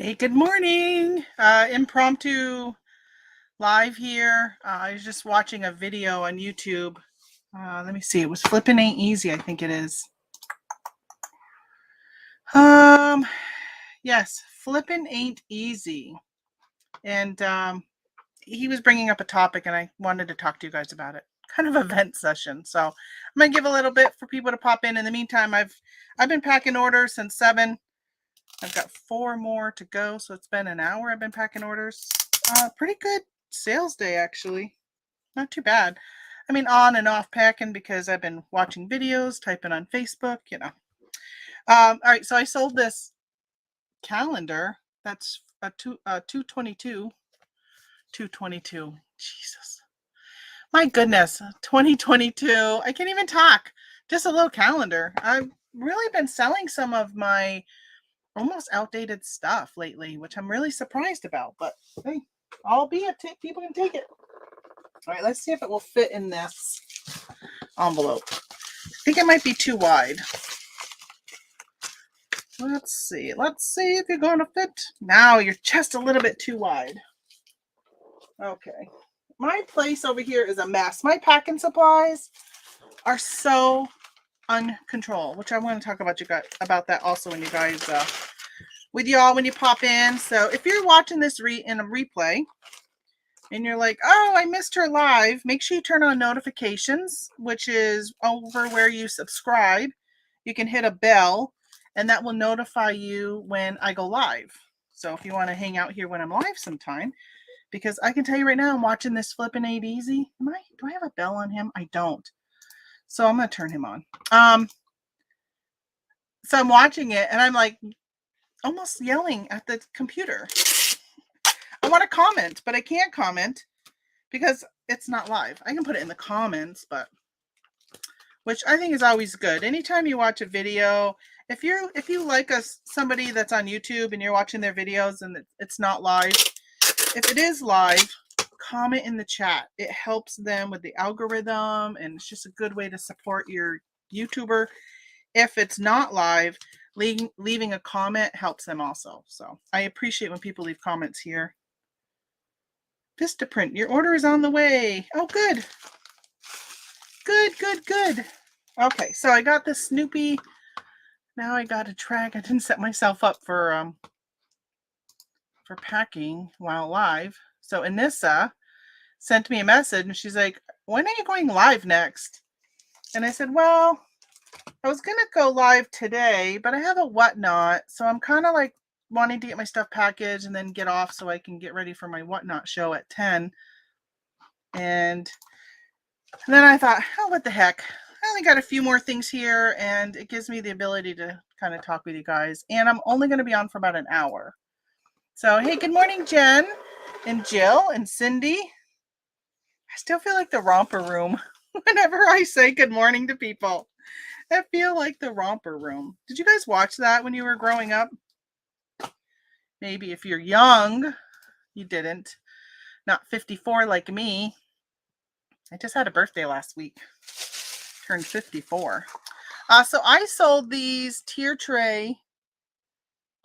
Hey, good morning. Impromptu live here. I was just watching a video on YouTube. Let me see. It was Flippin' Ain't Easy, I think it is. Yes, Flippin' Ain't Easy. And he was bringing up a topic, and I wanted to talk to you guys about it. Kind of a vent session. So I'm gonna give a little bit for people to pop in. In the meantime, I've been packing orders since 7. I've got 4 more to go, so it's been an hour I've been packing orders. Pretty good sales day, actually. Not too bad. I mean, on and off packing because I've been watching videos, typing on Facebook, all right, so I sold this calendar. That's a 222. 222. Jesus. My goodness, 2022. I can't even talk. Just a little calendar. I've really been selling some of my almost outdated stuff lately, which I'm really surprised about. But hey, albeit people can take it. All right, let's see if it will fit in this envelope. I think it might be too wide. Let's see. Let's see if you're going to fit. Now you're just a little bit too wide. Okay. My place over here is a mess. My packing supplies are so uncontrolled, which I want to talk about about that also when you guys with y'all when you pop in. So if you're watching this in a replay and you're like, oh, I missed her live, make sure you turn on notifications, which is over where you subscribe. You can hit a bell and that will notify you when I go live. So if you want to hang out here when I'm live sometime, because I can tell you right now, I'm watching this Flippin' Ain't Easy. Do I have a bell on him? I don't. So I'm going to turn him on. So I'm watching it and I'm like almost yelling at the computer. I want to comment, but I can't comment because it's not live. I can put it in the comments, but which I think is always good. Anytime you watch a video, if you like somebody that's on YouTube and you're watching their videos and it's not live, if it is live, comment in the chat. It helps them with the algorithm, and it's just a good way to support your YouTuber. If it's not live, leaving a comment helps them also. So I appreciate when people leave comments here. Vistaprint, your order is on the way. Oh, good. Good. Okay, so I got this Snoopy. Now I got a track. I didn't set myself up for packing while live. So Anissa sent me a message and she's like, when are you going live next? And I said, well, I was going to go live today, but I have a whatnot. So I'm kind of like wanting to get my stuff packaged and then get off so I can get ready for my whatnot show at 10. And then I thought, oh, what the heck? I only got a few more things here and it gives me the ability to kind of talk with you guys. And I'm only going to be on for about an hour. So, hey, good morning, Jen and Jill and Cindy. I still feel like the romper room whenever I say good morning to people. I feel like the romper room. Did you guys watch that when you were growing up? Maybe if you're young, you didn't. Not 54 like me. I just had a birthday last week. Turned 54. So I sold these tier tray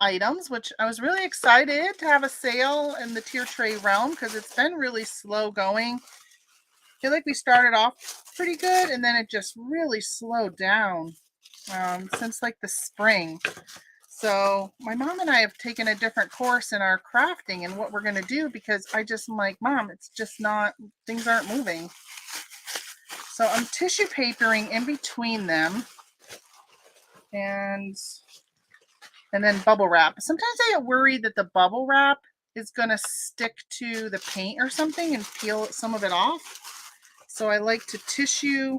items, which I was really excited to have a sale in the tier tray realm because it's been really slow going. I feel like we started off pretty good and then it just really slowed down since like the spring. So my mom and I have taken a different course in our crafting and what we're going to do because I just am like, Mom, it's just not, things aren't moving. So I'm tissue papering in between them and then bubble wrap. Sometimes I get worried that the bubble wrap is going to stick to the paint or something and peel some of it off. So I like to tissue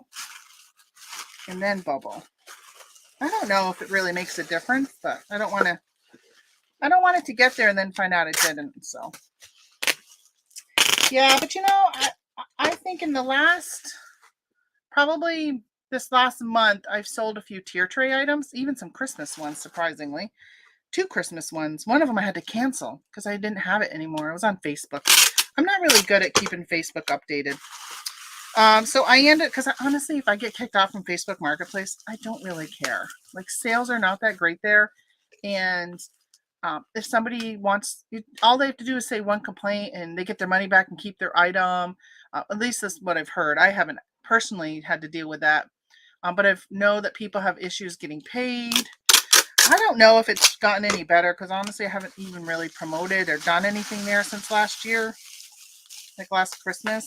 and then bubble. I don't know if it really makes a difference, but I don't want it to get there and then find out it didn't. So yeah, but I think in the probably this last month, I've sold a few tier tray items, even some Christmas ones, surprisingly. 2 Christmas ones. One of them I had to cancel because I didn't have it anymore. It was on Facebook. I'm not really good at keeping Facebook updated. So I ended, because honestly, if I get kicked off from Facebook Marketplace, I don't really care. Like, sales are not that great there. And If somebody wants, all they have to do is say one complaint and they get their money back and keep their item. At least that's what I've heard. I haven't personally had to deal with that. But I know that people have issues getting paid. I don't know if it's gotten any better because honestly, I haven't even really promoted or done anything there since last year, like last Christmas.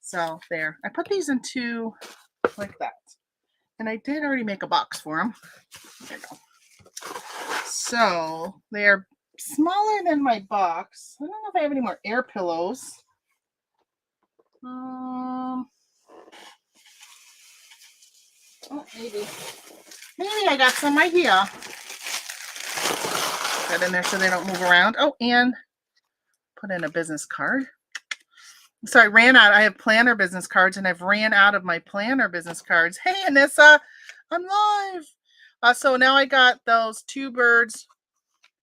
So there, I put these into like that. And I did already make a box for them. There you go. So they are smaller than my box. I don't know if I have any more air pillows. Oh, maybe I got some right here. Put in there so they don't move around. Oh, and put in a business card. So I ran out. I have planner business cards, and I've ran out of my planner business cards. Hey, Anissa, I'm live. So now I got those two birds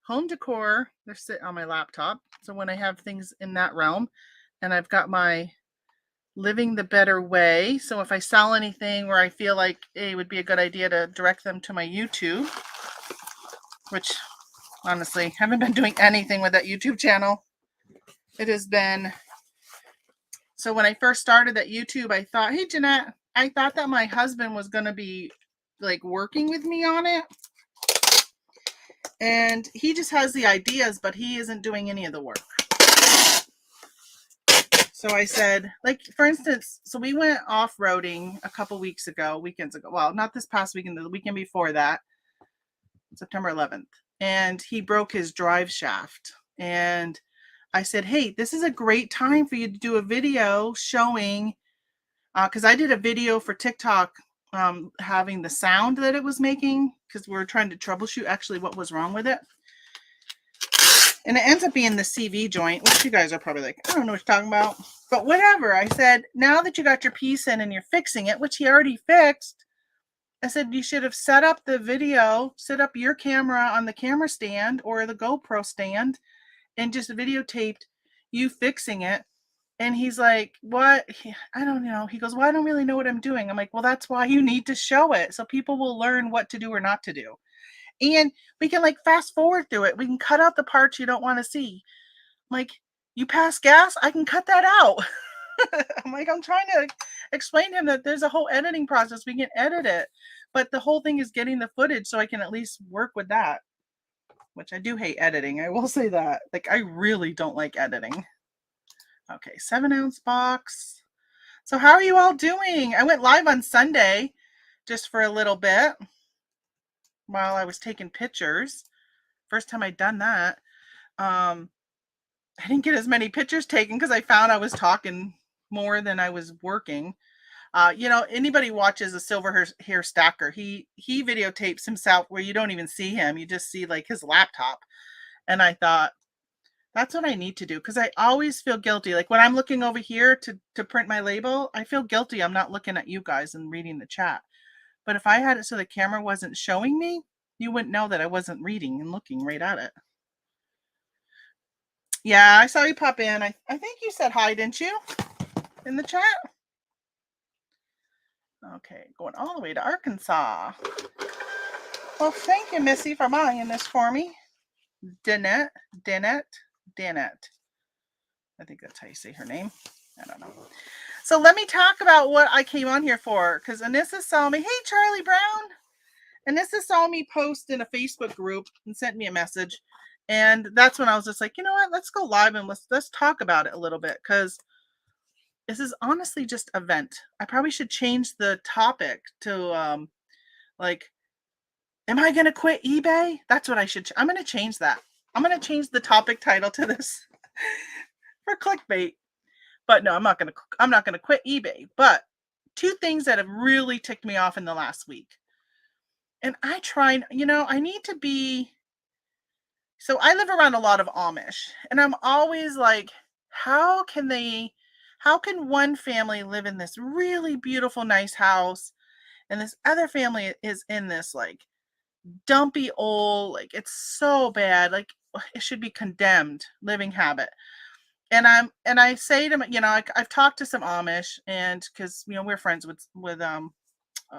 home decor. They're sitting on my laptop. So when I have things in that realm, and I've got my living the better way. So if I sell anything where I feel like it would be a good idea to direct them to my YouTube, which honestly, haven't been doing anything with that YouTube channel. It has been, so when I first started that YouTube, I thought, hey, Jeanette, I thought that my husband was going to be like working with me on it. And he just has the ideas, but he isn't doing any of the work. So I said, like, for instance, so we went off-roading a couple weekends ago. Well, not this past weekend, the weekend before that, September 11th. And he broke his drive shaft. And I said, hey, this is a great time for you to do a video showing, because I did a video for TikTok having the sound that it was making, because we're trying to troubleshoot actually what was wrong with it. And it ends up being the CV joint, which you guys are probably like, I don't know what you're talking about. But whatever. I said, now that you got your piece in and you're fixing it, which he already fixed, I said, you should have set up the video, set up your camera on the camera stand or the GoPro stand and just videotaped you fixing it. And he's like, what? I don't know. He goes, well, I don't really know what I'm doing. I'm like, well, that's why you need to show it so people will learn what to do or not to do. And we can like fast forward through it. We can cut out the parts you don't want to see. Like, you pass gas, I can cut that out. I'm like, I'm trying to explain to him that there's a whole editing process. We can edit it. But the whole thing is getting the footage so I can at least work with that. Which I do hate editing. I will say that. Like, I really don't like editing. Okay, 7-ounce box. So how are you all doing? I went live on Sunday just for a little bit while I was taking pictures. First time I'd done that. I didn't get as many pictures taken because I found I was talking more than I was working. Anybody watches a silver hair stacker, he videotapes himself where you don't even see him. You just see like his laptop. And I thought, that's what I need to do, because I always feel guilty. Like when I'm looking over here to print my label, I feel guilty. I'm not looking at you guys and reading the chat. But if I had it so the camera wasn't showing me, you wouldn't know that I wasn't reading and looking right at it. Yeah, I saw you pop in. I think you said hi, didn't you? In the chat? Okay, going all the way to Arkansas. Well, thank you, Missy, for buying this for me. Danette. I think that's how you say her name. I don't know. So let me talk about what I came on here for, because Anissa saw me. Hey, Charlie Brown. Anissa saw me post in a Facebook group and sent me a message. And that's when I was just like, you know what? Let's go live and let's talk about it a little bit, because this is honestly just a vent. I probably should change the topic to like, am I going to quit eBay? That's what I should. I'm going to change that. I'm going to change the topic title to this for clickbait. But no, I'm not going to quit eBay. But two things that have really ticked me off in the last week. And I tried, I need to be. So I live around a lot of Amish, and I'm always like, how can one family live in this really beautiful, nice house, and this other family is in this like dumpy old, like it's so bad, like it should be condemned living habit. And I say to them, I've talked to some Amish, and because we're friends with one,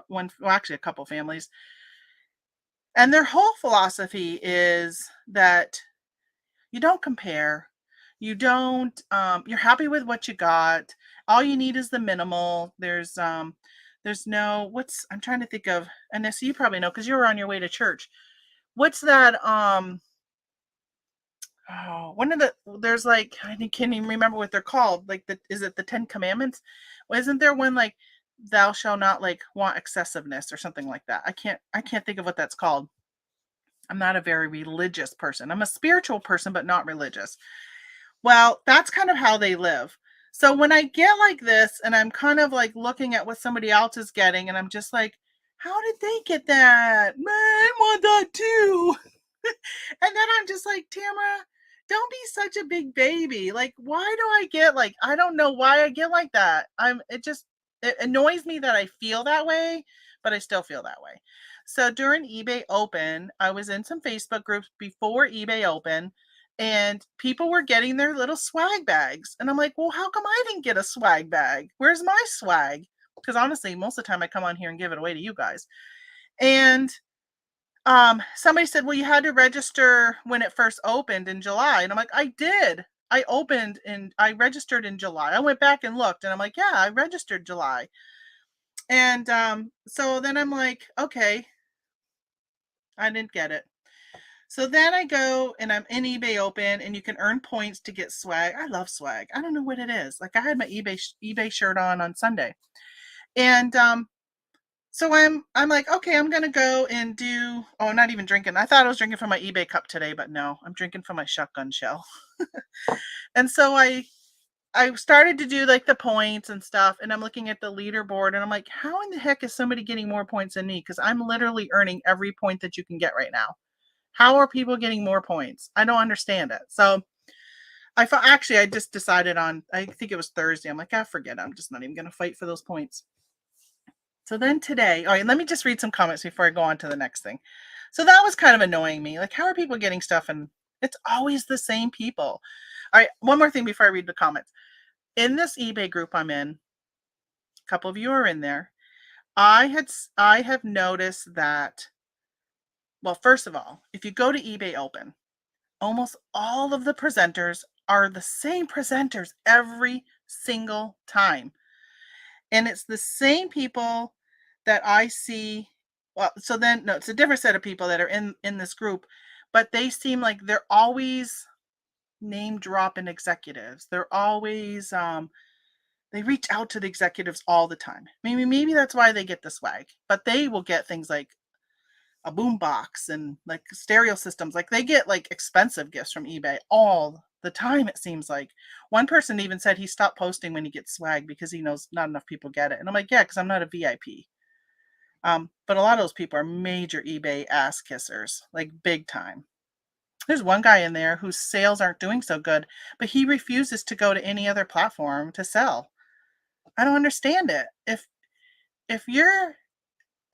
well, actually a couple families, And their whole philosophy is that you don't compare. You don't, you're happy with what you got. All you need is the minimal. There's no, I'm trying to think of, and this you probably know because you were on your way to church. What's that? Oh, one of the, there's like, I can't even remember what they're called. Like, is it the 10 Commandments? Well, isn't there one like, thou shall not like want excessiveness or something like that? I can't think of what that's called. I'm not a very religious person. I'm a spiritual person, but not religious. Well, that's kind of how they live. So when I get like this and I'm kind of like looking at what somebody else is getting, and I'm just like, how did they get that? Man, I want that too. And then I'm just like, Tamara, don't be such a big baby. Like, why do I get like, I don't know why I get like that. It annoys me that I feel that way, but I still feel that way. So during eBay Open, I was in some Facebook groups before eBay Open, and people were getting their little swag bags. And I'm like, well, how come I didn't get a swag bag? Where's my swag? Because honestly, most of the time I come on here and give it away to you guys. And somebody said, well, you had to register when it first opened in July. And I'm like, I did. I registered in July. I went back and looked and I'm like, yeah, I registered July. And so then I'm like, okay, I didn't get it. So then I go and I'm in eBay Open, and you can earn points to get swag. I love swag. I don't know what it is. Like, I had my eBay shirt on Sunday. And so I'm like, okay, I'm gonna go and do. Oh, I'm not even drinking. I thought I was drinking from my eBay cup today, but no, I'm drinking from my shotgun shell. And so I started to do like the points and stuff, and I'm looking at the leaderboard, and I'm like, how in the heck is somebody getting more points than me? Because I'm literally earning every point that you can get right now. How are people getting more points? I don't understand it. So I just decided on, I think it was Thursday. I'm like, forget it. I'm just not even gonna fight for those points. So then today, all right, let me just read some comments before I go on to the next thing. So that was kind of annoying me. Like, how are people getting stuff? And it's always the same people. All right, one more thing before I read the comments. In this eBay group I'm in, a couple of you are in there. I have noticed that, well, first of all, if you go to eBay Open, almost all of the presenters are the same presenters every single time. And it's the same people that I see. Well, so then, no, it's a different set of people that are in this group, but they seem like they're always name dropping executives. They're always they reach out to the executives all the time. Maybe that's why they get the swag, but they will get things like a boom box and like stereo systems. Like, they get like expensive gifts from eBay all the time, it seems like. One person even said he stopped posting when he gets swag because he knows not enough people get it. And I'm like, yeah, because I'm not a VIP. But a lot of those people are major eBay ass kissers, like big time. There's one guy in there whose sales aren't doing so good, but he refuses to go to any other platform to sell. I don't understand it. If you're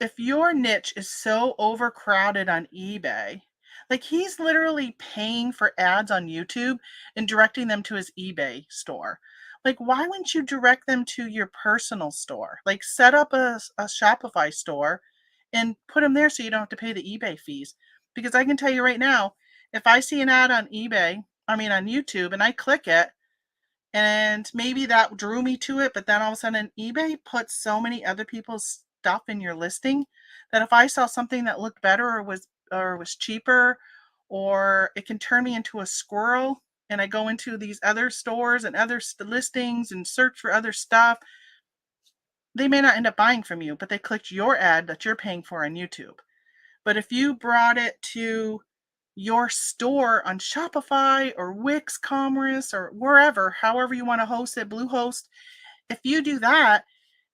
if your niche is so overcrowded on eBay, like, he's literally paying for ads on YouTube and directing them to his eBay store. Like, why wouldn't you direct them to your personal store? Like, set up a Shopify store and put them there so you don't have to pay the eBay fees. Because I can tell you right now, if I see an ad on on YouTube, and I click it, and maybe that drew me to it, but then all of a sudden eBay puts so many other people's stuff in your listing that if I saw something that looked better or was cheaper, or it can turn me into a squirrel, and I go into these other stores and other listings and search for other stuff, they may not end up buying from you, but they clicked your ad that you're paying for on YouTube. But if you brought it to your store on Shopify or Wix Commerce or wherever, however you want to host it, Bluehost, if you do that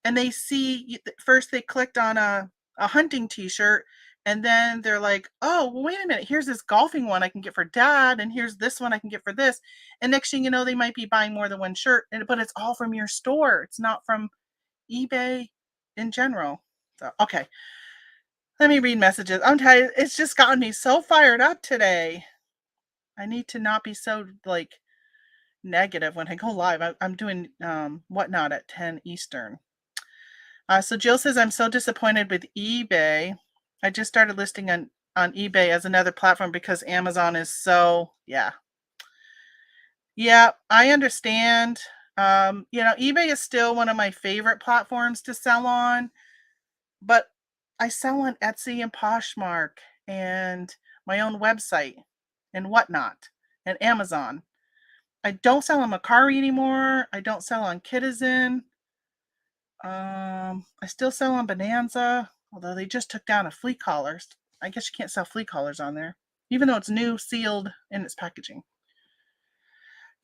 and they see, first they clicked on a hunting t-shirt, and then they're like, oh, well, wait a minute, here's this golfing one I can get for dad, and here's this one I can get for this. And next thing you know, they might be buying more than one shirt, but it's all from your store. It's not from eBay in general. So, okay. Let me read messages. I'm tired. It's just gotten me so fired up today. I need to not be so like negative when I go live. I'm doing whatnot at 10 Eastern. So Jill says, I'm so disappointed with eBay. I just started listing on on eBay as another platform because Amazon is so, yeah. Yeah, I understand. eBay is still one of my favorite platforms to sell on, but I sell on Etsy and Poshmark and my own website and whatnot and Amazon. I don't sell on Mercari anymore. I don't sell on Kitizen. I still sell on Bonanza, although they just took down a flea collars. I guess you can't sell flea collars on there, even though it's new, sealed in its packaging.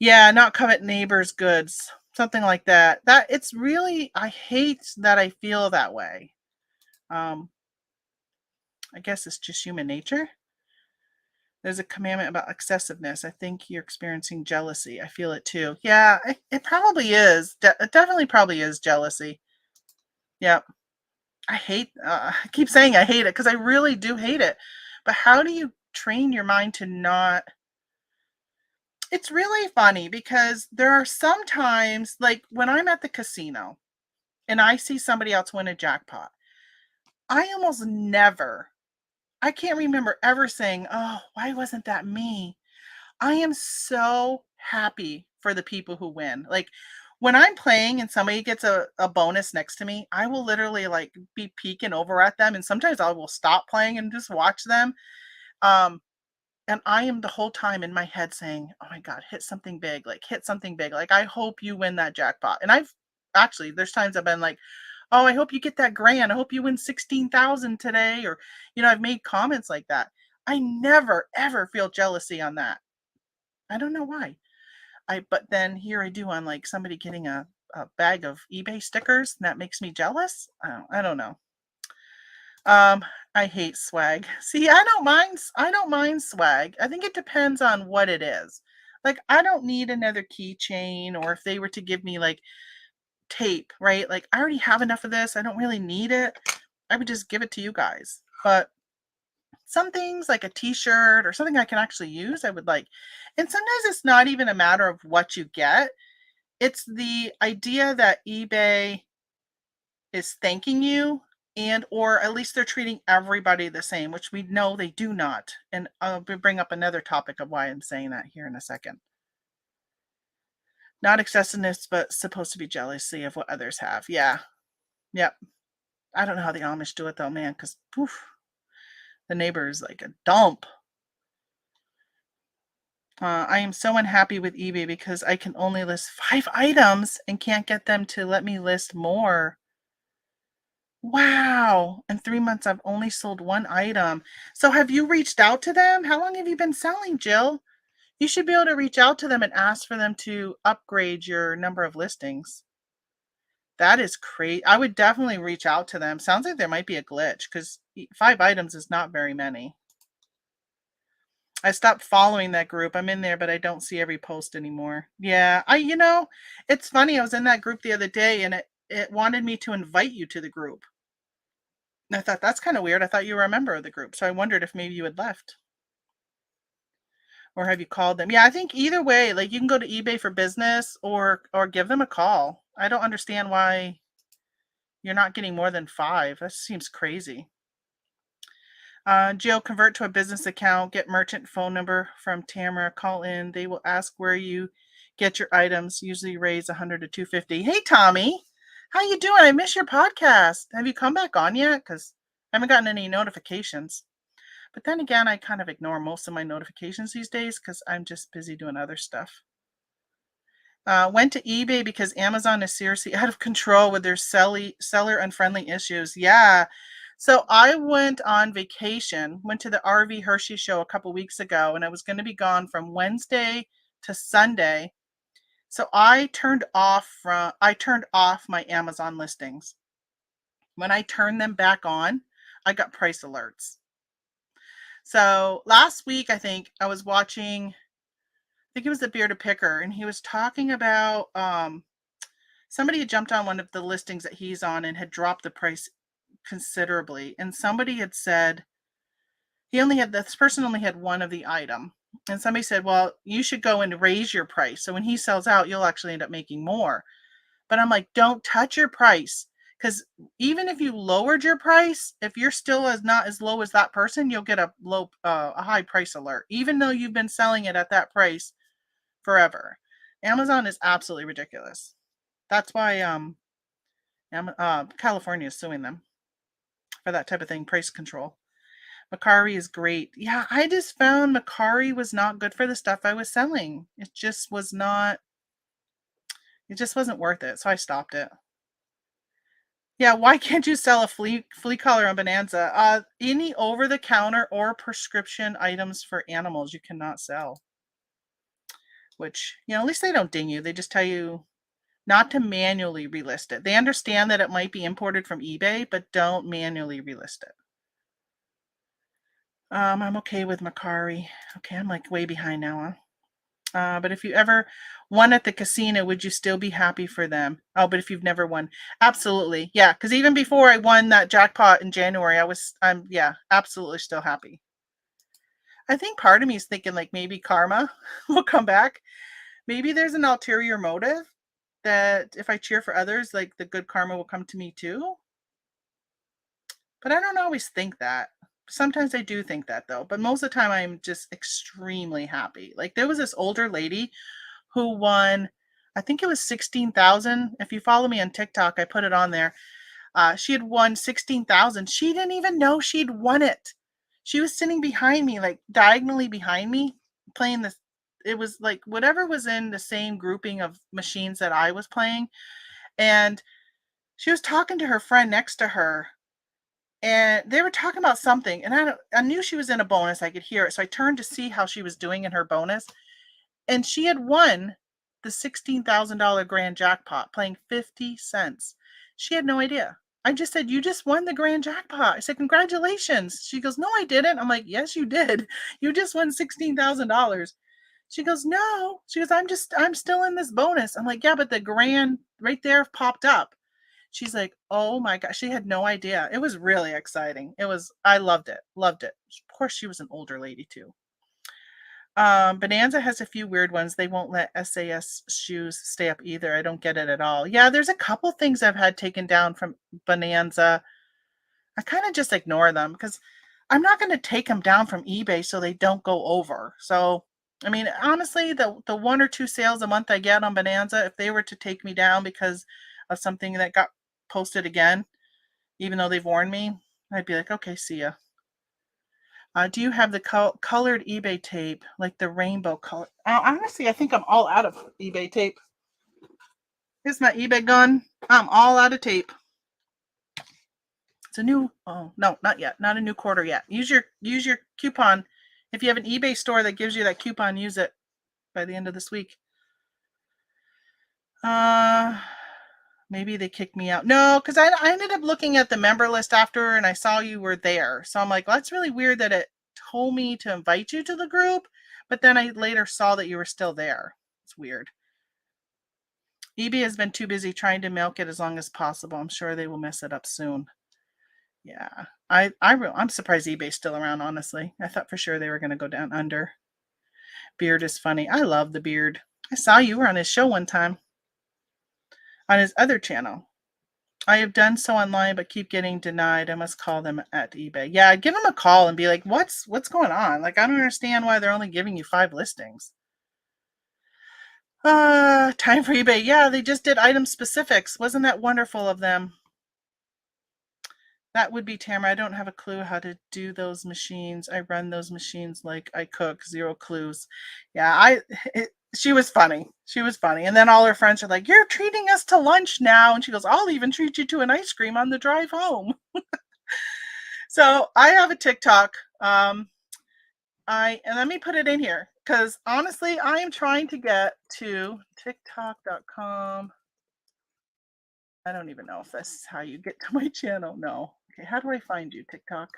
Yeah, not covet neighbors' goods, something like that. That it's really, I hate that I feel that way. Um, I guess it's just human nature. There's a commandment about excessiveness. I think you're experiencing jealousy. I feel it too. Yeah, it probably is. It definitely probably is jealousy. Yeah. I keep saying I hate it because I really do hate it. But how do you train your mind to not? It's really funny because there are some times, like when I'm at the casino and I see somebody else win a jackpot, I almost never, I can't remember ever saying, oh, why wasn't that me? I am so happy for the people who win. Like when I'm playing and somebody gets a bonus next to me, I will literally like be peeking over at them. And sometimes I will stop playing and just watch them. Um, and I am the whole time in my head saying, oh my God, hit something big, like hit something big. Like I hope you win that jackpot. And I've actually, there's times I've been like, oh, I hope you get that grand. I hope you win 16,000 today. Or, I've made comments like that. I never, ever feel jealousy on that. I don't know why. But then here I do on like somebody getting a bag of eBay stickers, and that makes me jealous. I don't know. I hate swag. See, I don't mind swag. I think it depends on what it is. Like I don't need another keychain, or if they were to give me like tape, right? Like I already have enough of this. I don't really need it. I would just give it to you guys. But some things like a t-shirt or something I can actually use, I would like. And sometimes it's not even a matter of what you get. It's the idea that eBay is thanking you, and or at least they're treating everybody the same, which we know they do not. And I'll bring up another topic of why I'm saying that here in a second. Not excessiveness, but supposed to be jealousy of what others have. Yeah. Yep. I don't know how the Amish do it though, man, because the neighbor is like a dump. I am so unhappy with eBay because I can only list 5 items and can't get them to let me list more. Wow. In 3 months, I've only sold 1 item. So have you reached out to them? How long have you been selling, Jill? You should be able to reach out to them and ask for them to upgrade your number of listings. That is crazy. I would definitely reach out to them. Sounds like there might be a glitch because 5 items is not very many. I stopped following that group. I'm in there, but I don't see every post anymore. Yeah, it's funny. I was in that group the other day and it wanted me to invite you to the group. And I thought that's kind of weird. I thought you were a member of the group. So I wondered if maybe you had left. Or have you called them? Yeah, I think either way, like you can go to eBay for business or give them a call. I don't understand why you're not getting more than 5. That seems crazy. Jill, convert to a business account, get merchant phone number from Tamara, call in. They will ask where you get your items, usually raise 100 to 250. Hey, Tommy, how you doing? I miss your podcast. Have you come back on yet? Because I haven't gotten any notifications. But then again, I kind of ignore most of my notifications these days because I'm just busy doing other stuff. Went to eBay because Amazon is seriously out of control with their seller unfriendly issues. Yeah. So I went on vacation, went to the RV Hershey show a couple weeks ago, and I was going to be gone from Wednesday to Sunday. So I turned off my Amazon listings. When I turned them back on, I got price alerts. So last week, I think I was watching, I think it was the Bearded Picker, and he was talking about somebody had jumped on one of the listings that he's on and had dropped the price considerably. And somebody had said this person only had one of the item. And somebody said, well, you should go and raise your price. So when he sells out, you'll actually end up making more. But I'm like, don't touch your price Because even if you lowered your price, if you're still not as low as that person, you'll get a high price alert, even though you've been selling it at that price forever. Amazon is absolutely ridiculous. That's why California is suing them for that type of thing, price control. Macari is great. Yeah, I just found Macari was not good for the stuff I was selling. It just wasn't worth it. So I stopped it. Yeah, why can't you sell a flea collar on Bonanza? Any over the counter or prescription items for animals you cannot sell. Which, at least they don't ding you. They just tell you not to manually relist it. They understand that it might be imported from eBay, but don't manually relist it. I'm okay with Macari. Okay, I'm like way behind now, huh? But if you ever won at the casino, would you still be happy for them? Oh, but if you've never won, absolutely, yeah. Because even before I won that jackpot in January, I'm absolutely still happy. I think part of me is thinking like maybe karma will come back. Maybe there's an ulterior motive that if I cheer for others, like the good karma will come to me too. But I don't always think that. Sometimes I do think that though, but most of the time I'm just extremely happy. Like there was this older lady who won, I think it was 16,000. If you follow me on TikTok, I put it on there. She had won 16,000. She didn't even know she'd won it. She was sitting behind me, like diagonally behind me, playing this. It was like whatever was in the same grouping of machines that I was playing. And she was talking to her friend next to her. And they were talking about something. And I knew she was in a bonus. I could hear it. So I turned to see how she was doing in her bonus. And she had won the $16,000 grand jackpot playing 50 cents. She had no idea. I just said, "You just won the grand jackpot." I said, "Congratulations." She goes, "No, I didn't." I'm like, "Yes, you did. You just won $16,000. She goes, "No." She goes, I'm still in this bonus." I'm like, "Yeah, but the grand right there popped up." She's like, "Oh my gosh." She had no idea. It was really exciting. I loved it. Loved it. Of course, she was an older lady too. Bonanza has a few weird ones. They won't let SAS shoes stay up either. I don't get it at all. Yeah, there's a couple things I've had taken down from Bonanza. I kind of just ignore them because I'm not going to take them down from eBay so they don't go over. So, I mean, honestly, the one or two sales a month I get on Bonanza, if they were to take me down because of something that got posted again, even though they've warned me, I'd be like, okay, see ya. Do you have the colored eBay tape, like the rainbow color? Honestly, I think I'm all out of eBay tape. Here's my eBay gun. I'm all out of tape. It's a new. Oh no, not yet. Not a new quarter yet. Use your coupon. If you have an eBay store that gives you that coupon, use it by the end of this week. Maybe they kicked me out. No, because I ended up looking at the member list after and I saw you were there. So I'm like, well, that's really weird that it told me to invite you to the group, but then I later saw that you were still there. It's weird. eBay has been too busy trying to milk it as long as possible. I'm sure they will mess it up soon. Yeah, I'm surprised eBay's still around, honestly. I thought for sure they were going to go down under. Beard is funny. I love the Beard. I saw you were on his show one time on his other channel. I have done so online, but keep getting denied. I must call them at eBay. Yeah, give them a call and be like, what's going on? Like, I don't understand why they're only giving you 5 listings. Time for eBay. Yeah, they just did item specifics. Wasn't that wonderful of them? That would be Tamara. I don't have a clue how to do those machines. I run those machines like I cook. 0 clues. Yeah, she was funny. She was funny. And then all her friends are like, "You're treating us to lunch now." And she goes, "I'll even treat you to an ice cream on the drive home." So I have a TikTok. And let me put it in here because honestly, I am trying to get to TikTok.com. I don't even know if this is how you get to my channel. No. Okay, how do I find you, TikTok?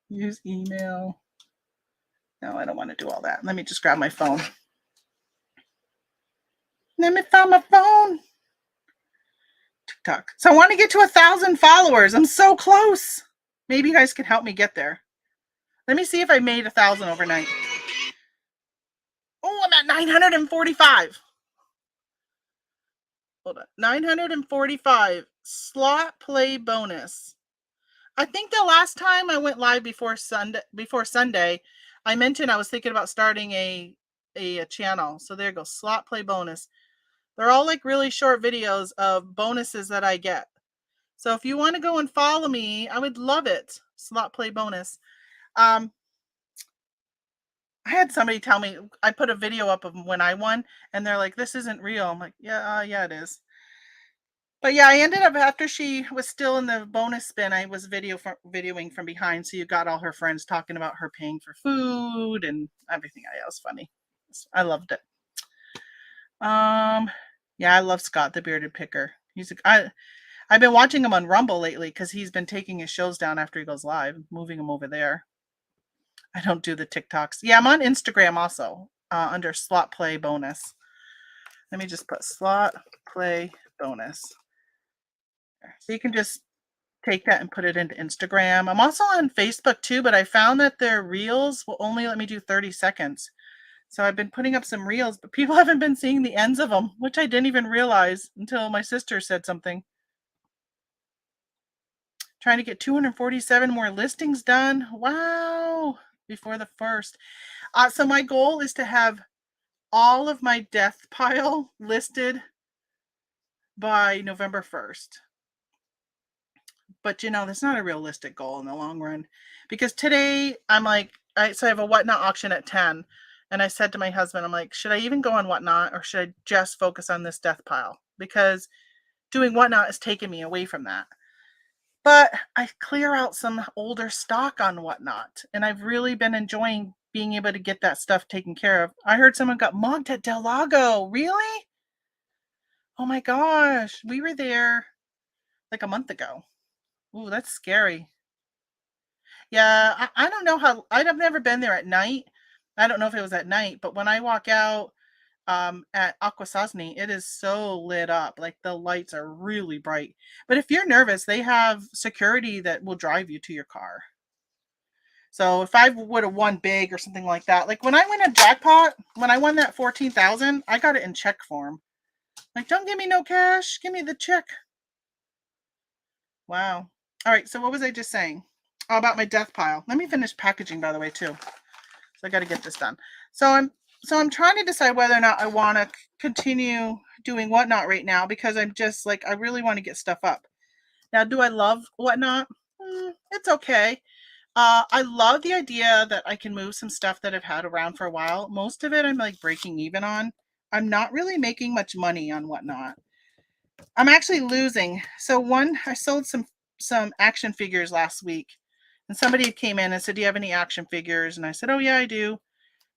Use email. No, I don't want to do all that. Let me just grab my phone. Let me find my phone. TikTok. So I want to get to 1,000 followers. I'm so close. Maybe you guys can help me get there. Let me see if I made 1,000 overnight. Oh, I'm at 945. hold on, 945 slot play bonus. I think the last time I went live before Sunday, I mentioned I was thinking about starting a channel. So there you go, slot play bonus. They're all like really short videos of bonuses that I get. So if you want to go and follow me, I would love it. Slot play bonus. I had somebody tell me, I put a video up of when I won, and they're like, "This isn't real." I'm like, "Yeah, yeah, it is." But yeah, I ended up after she was still in the bonus spin, I was videoing from behind. So you got all her friends talking about her paying for food and everything. Yeah, it was funny. I loved it. Yeah, I love Scott the Bearded Picker. I've been watching him on Rumble lately because he's been taking his shows down after he goes live, moving them over there. I don't do the TikToks. Yeah, I'm on Instagram also under slot play bonus. Let me just put slot play bonus. So you can just take that and put it into Instagram. I'm also on Facebook too, but I found that their reels will only let me do 30 seconds. So I've been putting up some reels, but people haven't been seeing the ends of them, which I didn't even realize until my sister said something. Trying to get 247 more listings done. Wow. Before the 1st. So my goal is to have all of my death pile listed by November 1st. But that's not a realistic goal in the long run, because today I'm like, so I have a Whatnot auction at 10, and I said to my husband, I'm like, should I even go on Whatnot or should I just focus on this death pile? Because doing Whatnot is taking me away from that. But I clear out some older stock on Whatnot, and I've really been enjoying being able to get that stuff taken care of. I heard someone got mugged at Del Lago. Really? Oh my gosh. We were there like a month ago. Ooh, that's scary. Yeah, I don't know how. I've never been there at night. I don't know if it was at night, but when I walk out at Akwesasne, it is so lit up. Like the lights are really bright. But if you're nervous, they have security that will drive you to your car. So if I would have won big or something like that, like when I win a jackpot, when I won that 14,000, I got it in check form. Like, don't give me no cash, give me the check. Wow. All right. So what was I just saying? Oh, about my death pile. Let me finish packaging, by the way, too. So I got to get this done. So I'm trying to decide whether or not I want to continue doing Whatnot right now, because I'm just like, I really want to get stuff up. Now, do I love Whatnot? It's okay. I love the idea that I can move some stuff that I've had around for a while. Most of it I'm like breaking even on. I'm not really making much money on Whatnot. I'm actually losing. So I sold some action figures last week, and somebody came in and said, "Do you have any action figures?" And I said, "Oh yeah, I do."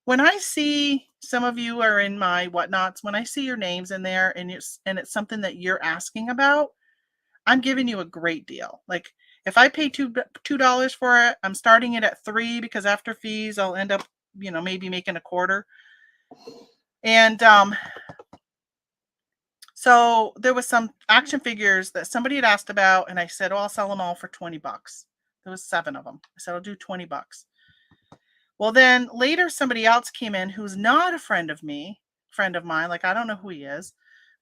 When I see some of you are in my Whatnots, when I see your names in there and it's something that you're asking about, I'm giving you a great deal. Like if I pay $2 for it, I'm starting it at $3, because after fees, I'll end up, maybe making a quarter. And so there was some action figures that somebody had asked about, and I said, "Oh, I'll sell them all for $20." There was 7 of them. I said, "I'll do $20." Well, then later somebody else came in who's not a friend of mine. Like, I don't know who he is.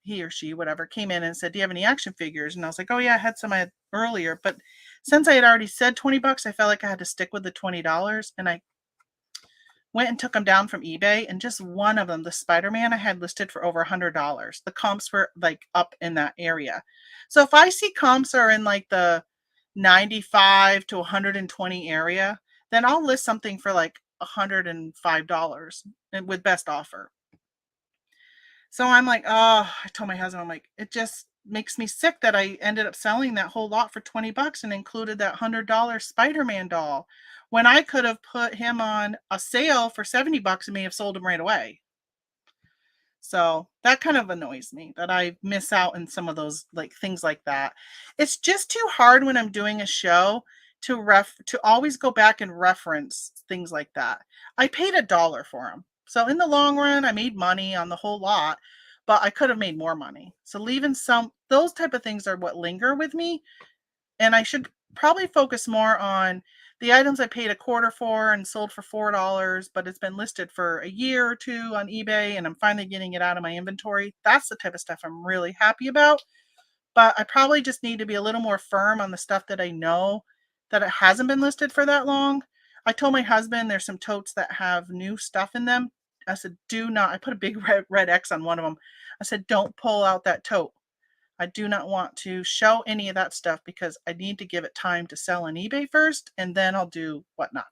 He or she, whatever, came in and said, "Do you have any action figures?" And I was like, "Oh yeah, I had some earlier." But since I had already said $20, I felt like I had to stick with the $20. And I went and took them down from eBay, and just one of them, the Spider-Man, I had listed for over $100. The comps were like up in that area. So if I see comps are in like the 95 to 120 area, then I'll list something for like $105 with best offer. So I'm like, oh, I told my husband, I'm like, it just makes me sick that I ended up selling that whole lot for $20 and included that $100 Spider-Man doll, when I could have put him on a sale for $70 and may have sold him right away. So that kind of annoys me that I miss out on some of those like things like that. It's just too hard when I'm doing a show to always go back and reference things like that. I paid $1 for them. So in the long run, I made money on the whole lot, but I could have made more money. So leaving those type of things are what linger with me. And I should probably focus more on the items I paid $1.25 for and sold for $4, but it's been listed for a year or two on eBay and I'm finally getting it out of my inventory. That's the type of stuff I'm really happy about. But I probably just need to be a little more firm on the stuff that I know that it hasn't been listed for that long. I told my husband there's some totes that have new stuff in them. I said, do not, I put a big red X on one of them. I said, don't pull out that tote. I do not want to show any of that stuff because I need to give it time to sell on eBay first, and then I'll do whatnot.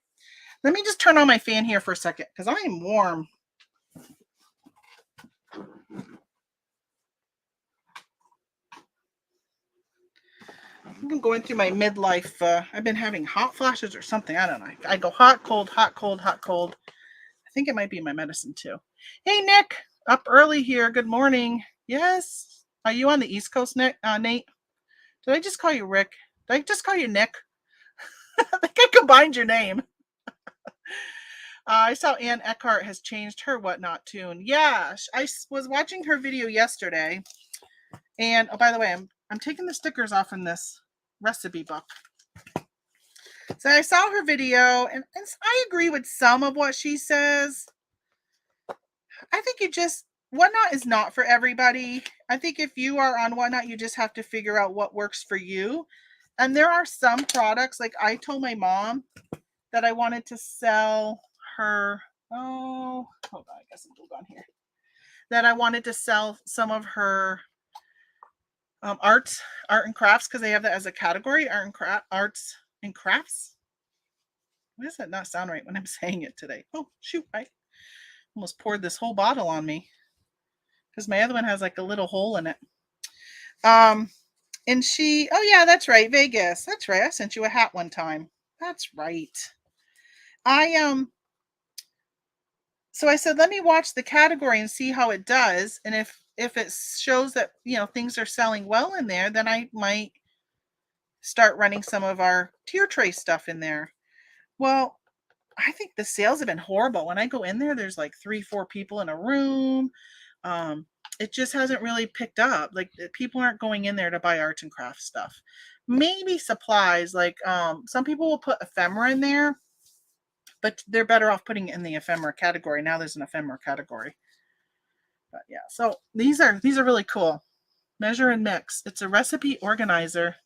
Let me just turn on my fan here for a second because I am warm. I'm going through my midlife. I've been having hot flashes or something. I don't know. I go hot, cold, hot, cold, hot, cold. I think it might be my medicine too. Hey, Nick, up early here. Good morning. Yes. Are you on the East Coast, Nick? Nate? Did I just call you Rick? Did I just call you Nick? I think I combined your name. I saw Ann Eckhart has changed her Whatnot tune. Yeah, I was watching her video yesterday. And, oh, by the way, I'm taking the stickers off in this recipe book. So I saw her video, and I agree with some of what she says. I think Whatnot is not for everybody. I think if you are on Whatnot, you just have to figure out what works for you. And there are some products, like I told my mom that I wanted to sell her, hold on, I guess I'm hold on here. That I wanted to sell some of her art and crafts, because they have that as a category, arts and crafts. Why does that not sound right when I'm saying it today? Oh, shoot, I almost poured this whole bottle on me because my other one has like a little hole in it. And she, oh yeah, that's right, Vegas. That's right. I sent you a hat one time. That's right. So I said, let me watch the category and see how it does. And if it shows that, things are selling well in there, then I might start running some of our tier tray stuff in there. Well, I think the sales have been horrible. When I go in there, there's like 3-4 people in a room. It just hasn't really picked up. Like, people aren't going in there to buy arts and crafts stuff. Maybe supplies, like some people will put ephemera in there, but they're better off putting it in the ephemera category. Now there's an ephemera category. But yeah, so these are really cool. Measure and mix. It's a recipe organizer.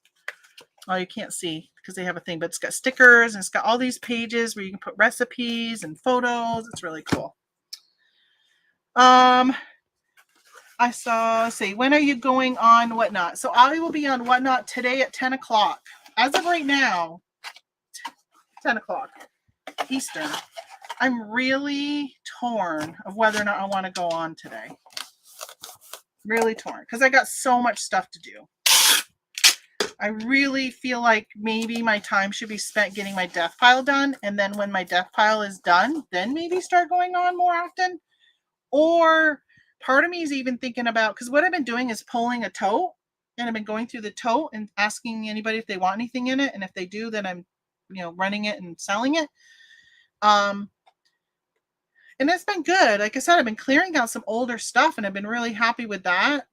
Oh, you can't see because they have a thing, but it's got stickers and it's got all these pages where you can put recipes and photos. It's really cool. I saw, when are you going on Whatnot? So I will be on Whatnot today at 10 o'clock. As of right now, 10 o'clock Eastern. I'm really torn of whether or not I want to go on today. Really torn because I got so much stuff to do. I really feel like maybe my time should be spent getting my death pile done. And then when my death pile is done, then maybe start going on more often. Or part of me is even thinking about, because what I've been doing is pulling a tote, and I've been going through the tote and asking anybody if they want anything in it. And if they do, then I'm, running it and selling it. And that's been good. Like I said, I've been clearing out some older stuff and I've been really happy with that.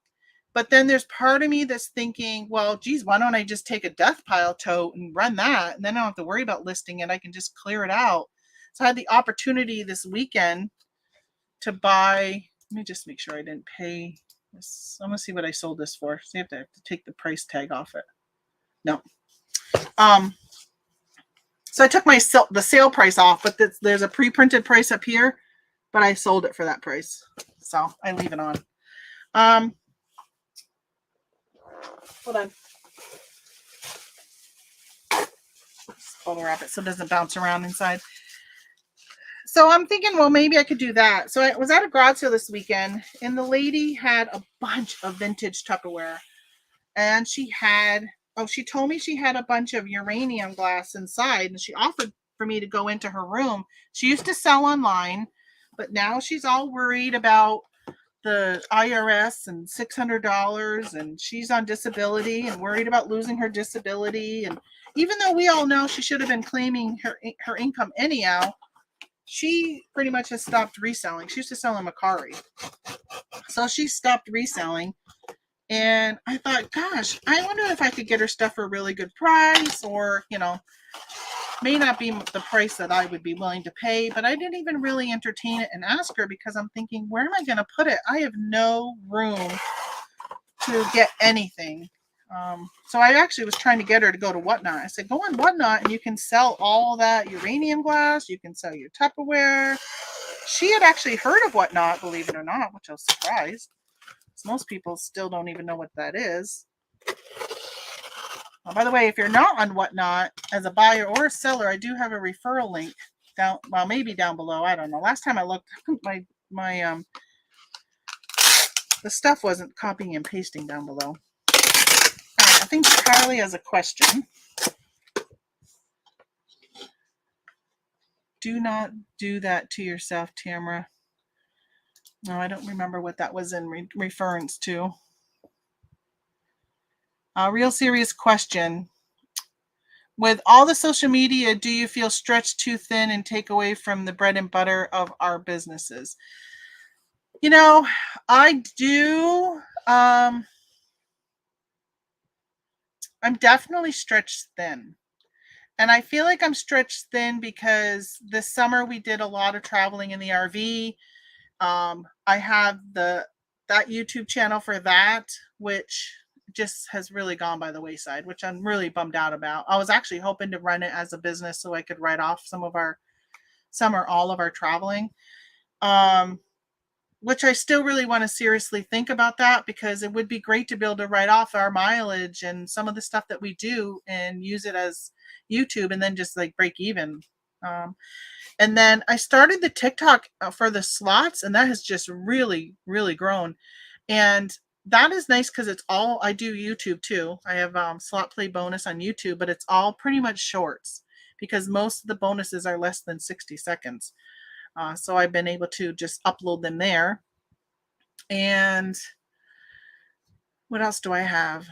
But then there's part of me that's thinking, well, geez, why don't I just take a death pile tote and run that? And then I don't have to worry about listing it. I can just clear it out. So I had the opportunity this weekend to buy, let me just make sure I didn't pay this. I'm going to see what I sold this for. So you have to take the price tag off it. No. So I took the sale price off, but there's a pre-printed price up here, but I sold it for that price. So I leave it on. Hold on. Just bubble wrap it so it doesn't bounce around inside. So I'm thinking, well, maybe I could do that. So I was at a garage sale this weekend, and the lady had a bunch of vintage Tupperware. And she told me she had a bunch of uranium glass inside, and she offered for me to go into her room. She used to sell online, but now she's all worried about the IRS and $600, and she's on disability and worried about losing her disability. And even though we all know she should have been claiming her income anyhow, she pretty much has stopped reselling. She used to sell in Macari. So she stopped reselling. And I thought, gosh, I wonder if I could get her stuff for a really good price, or, may not be the price that I would be willing to pay, but I didn't even really entertain it and ask her because I'm thinking, where am I going to put it? I have no room to get anything. So I actually was trying to get her to go to Whatnot. I said, go on Whatnot and you can sell all that uranium glass. You can sell your Tupperware. She had actually heard of Whatnot, believe it or not, which I was surprised. Most people still don't even know what that is. By the way, if you're not on Whatnot as a buyer or a seller, I do have a referral link down, well, maybe down below. I don't know. Last time I looked, the stuff wasn't copying and pasting down below. All right, I think Carly has a question. Do not do that to yourself, Tamara. No, I don't remember what that was in reference to. Real serious question. With all the social media, do you feel stretched too thin and take away from the bread and butter of our businesses? You know, I do. I'm definitely stretched thin. And I feel like I'm stretched thin because this summer we did a lot of traveling in the RV. I have that YouTube channel for that, which just has really gone by the wayside, which I'm really bummed out about. I was actually hoping to run it as a business so I could write off some or all of our traveling. Which I still really want to seriously think about that because it would be great to be able to write off our mileage and some of the stuff that we do and use it as YouTube and then just like break even. And then I started the TikTok for the slots, and that has just really, really grown. And that is nice because it's all, I do YouTube too. I have slot play bonus on YouTube, but it's all pretty much shorts because most of the bonuses are less than 60 seconds. So I've been able to just upload them there. And what else do I have?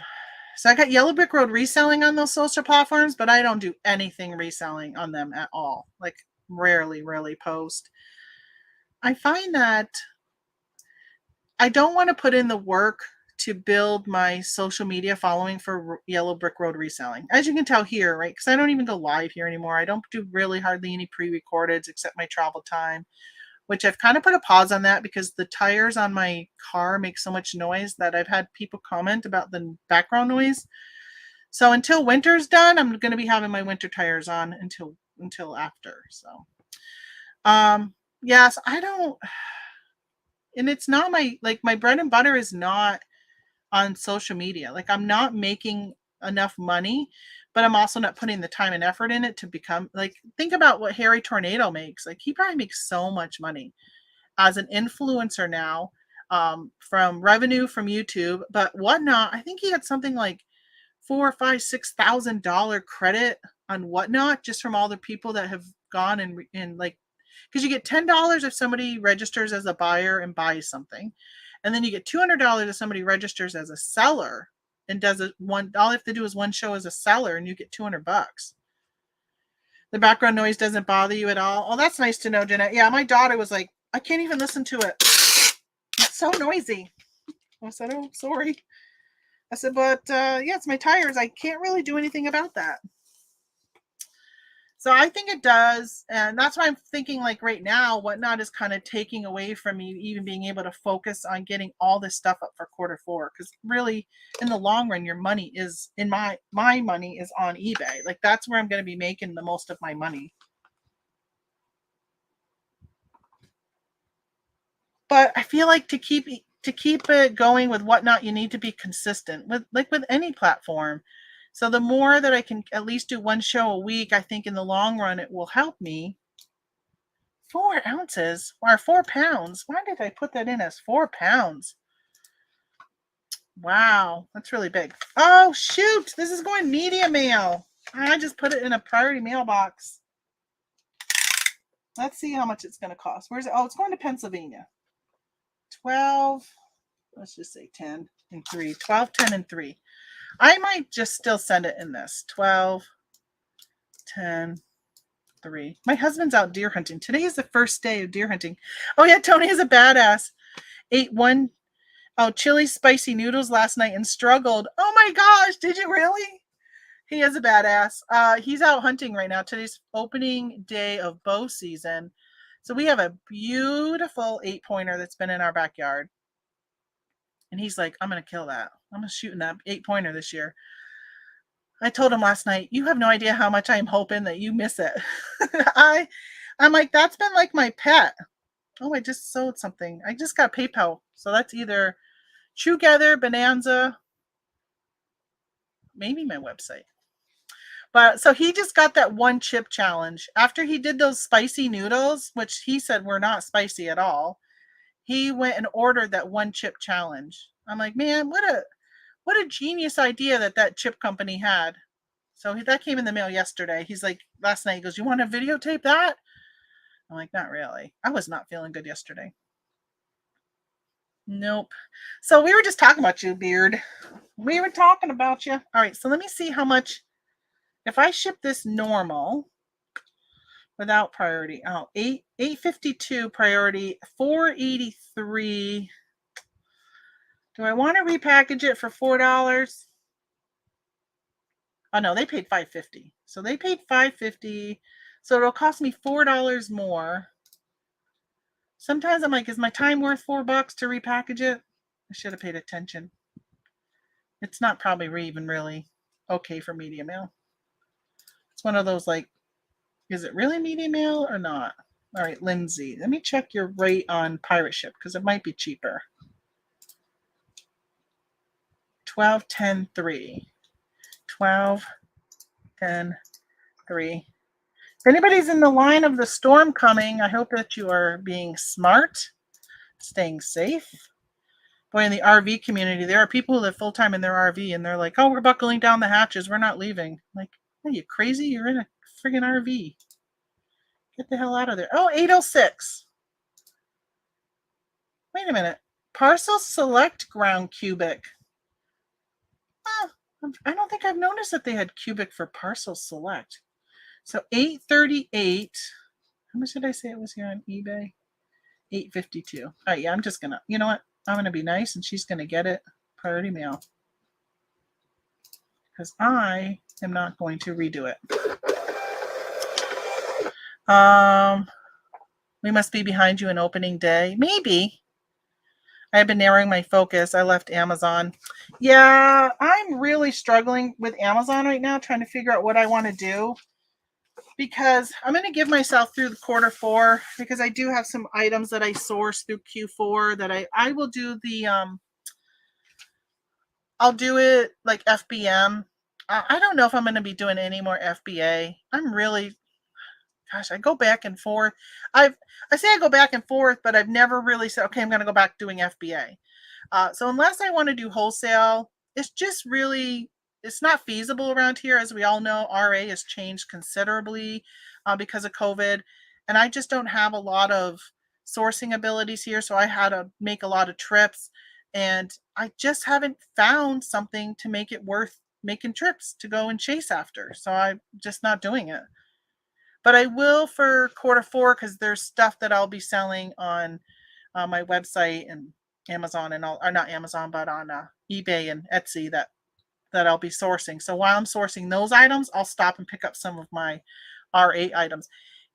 So I got Yellow Brick Road reselling on those social platforms, but I don't do anything reselling on them at all. Like rarely post. I find that I don't want to put in the work to build my social media following for Yellow Brick Road reselling. As you can tell here, right? Because I don't even go live here anymore. I don't do really hardly any pre-recordeds except my travel time, which I've kind of put a pause on that because the tires on my car make so much noise that I've had people comment about the background noise. So until winter's done, I'm going to be having my winter tires on until after. So, yes, I don't, and it's not my bread and butter is not on social media. Like I'm not making enough money, but I'm also not putting the time and effort in it to become like, think about what Harry Tornado makes. Like he probably makes so much money as an influencer now, from revenue from YouTube, but Whatnot, I think he had something like $4,000, $5,000, $6,000 credit on Whatnot just from all the people that have gone and like, because you get $10 if somebody registers as a buyer and buys something, and then you get $200 if somebody registers as a seller and does it one. All you have to do is one show as a seller, and you get $200. The background noise doesn't bother you at all. Oh, that's nice to know, Jeanette. Yeah, my daughter was like, I can't even listen to it. It's so noisy. I said, oh, sorry. I said, but yeah, it's my tires. I can't really do anything about that. So I think it does. And that's why I'm thinking like right now, Whatnot is kind of taking away from me even being able to focus on getting all this stuff up for Q4. Because really, in the long run, your money is in my money is on eBay. Like that's where I'm going to be making the most of my money. But I feel like to keep it going with Whatnot, you need to be consistent with any platform. So the more that I can at least do one show a week, I think in the long run it will help me. 4 ounces or 4 pounds. Why did I put that in as 4 pounds? Wow, that's really big. Oh shoot, this is going media mail. I just put it in a priority mailbox. Let's see how much it's going to cost. Where's it? Oh, it's going to Pennsylvania. 12, let's just say 10 and 3. 12, 10, and 3. I might just still send it in this. 12, 10, 3. My husband's out deer hunting. Today is the first day of deer hunting. Oh yeah, Tony is a badass. Ate chili spicy noodles last night and struggled. Oh my gosh, did you really? He is a badass. He's out hunting right now. Today's opening day of bow season. So we have a beautiful 8-pointer that's been in our backyard. And he's like, I'm going to kill that. I'm going to shoot that 8-pointer this year. I told him last night, you have no idea how much I'm hoping that you miss it. I'm like, that's been like my pet. Oh, I just sold something. I just got PayPal. So that's either Together, Bonanza, maybe my website. But so he just got that one chip challenge. After he did those spicy noodles, which he said were not spicy at all, he went and ordered that one chip challenge. I'm like, man, what a genius idea that chip company had. So that came in the mail yesterday. He's like, last night, he goes, you want to videotape that? I'm like, not really. I was not feeling good yesterday. Nope. So we were just talking about you, Beard. We were talking about you. All right, so let me see how much, if I ship this normal without priority, 852 priority, 483. Do I want to repackage it for $4? Oh no, they paid $5.50. So they paid $5.50. So it'll cost me $4 more. Sometimes I'm like, is my time worth $4 to repackage it? I should have paid attention. It's not probably even really okay for media mail. It's one of those like, is it really media mail or not? All right, Lindsay, let me check your rate on pirate ship because it might be cheaper. 12.10.3. 12.10.3. If anybody's in the line of the storm coming, I hope that you are being smart, staying safe. Boy, in the RV community, there are people who live full time in their RV and they're like, oh, we're buckling down the hatches. We're not leaving. Like, are you crazy? You're in a friggin' RV. Get the hell out of there. Oh, 806. Wait a minute. Parcel select ground cubic. Oh, I don't think I've noticed that they had cubic for parcel select. So 838. How much did I say it was here on eBay? 852. All right, yeah, I'm just gonna, you know what? I'm gonna be nice and she's gonna get it priority mail. Because I am not going to redo it. We must be behind you in opening day. Maybe. I've been narrowing my focus. I left Amazon. Yeah, I'm really struggling with Amazon right now, trying to figure out what I want to do. Because I'm going to give myself through the Q4 because I do have some items that I source through Q4 that I will do the I'll do it like FBM. I don't know if I'm going to be doing any more FBA. I'm really, gosh, I go back and forth. I say I go back and forth, but I've never really said, okay, I'm going to go back doing FBA. So unless I want to do wholesale, it's just really, it's not feasible around here. As we all know, RA has changed considerably because of COVID. And I just don't have a lot of sourcing abilities here. So I had to make a lot of trips. And I just haven't found something to make it worth making trips to go and chase after. So I'm just not doing it. But I will for Q4 because there's stuff that I'll be selling on my website and Amazon and all, or not Amazon, but on eBay and Etsy that I'll be sourcing. So while I'm sourcing those items, I'll stop and pick up some of my R8 items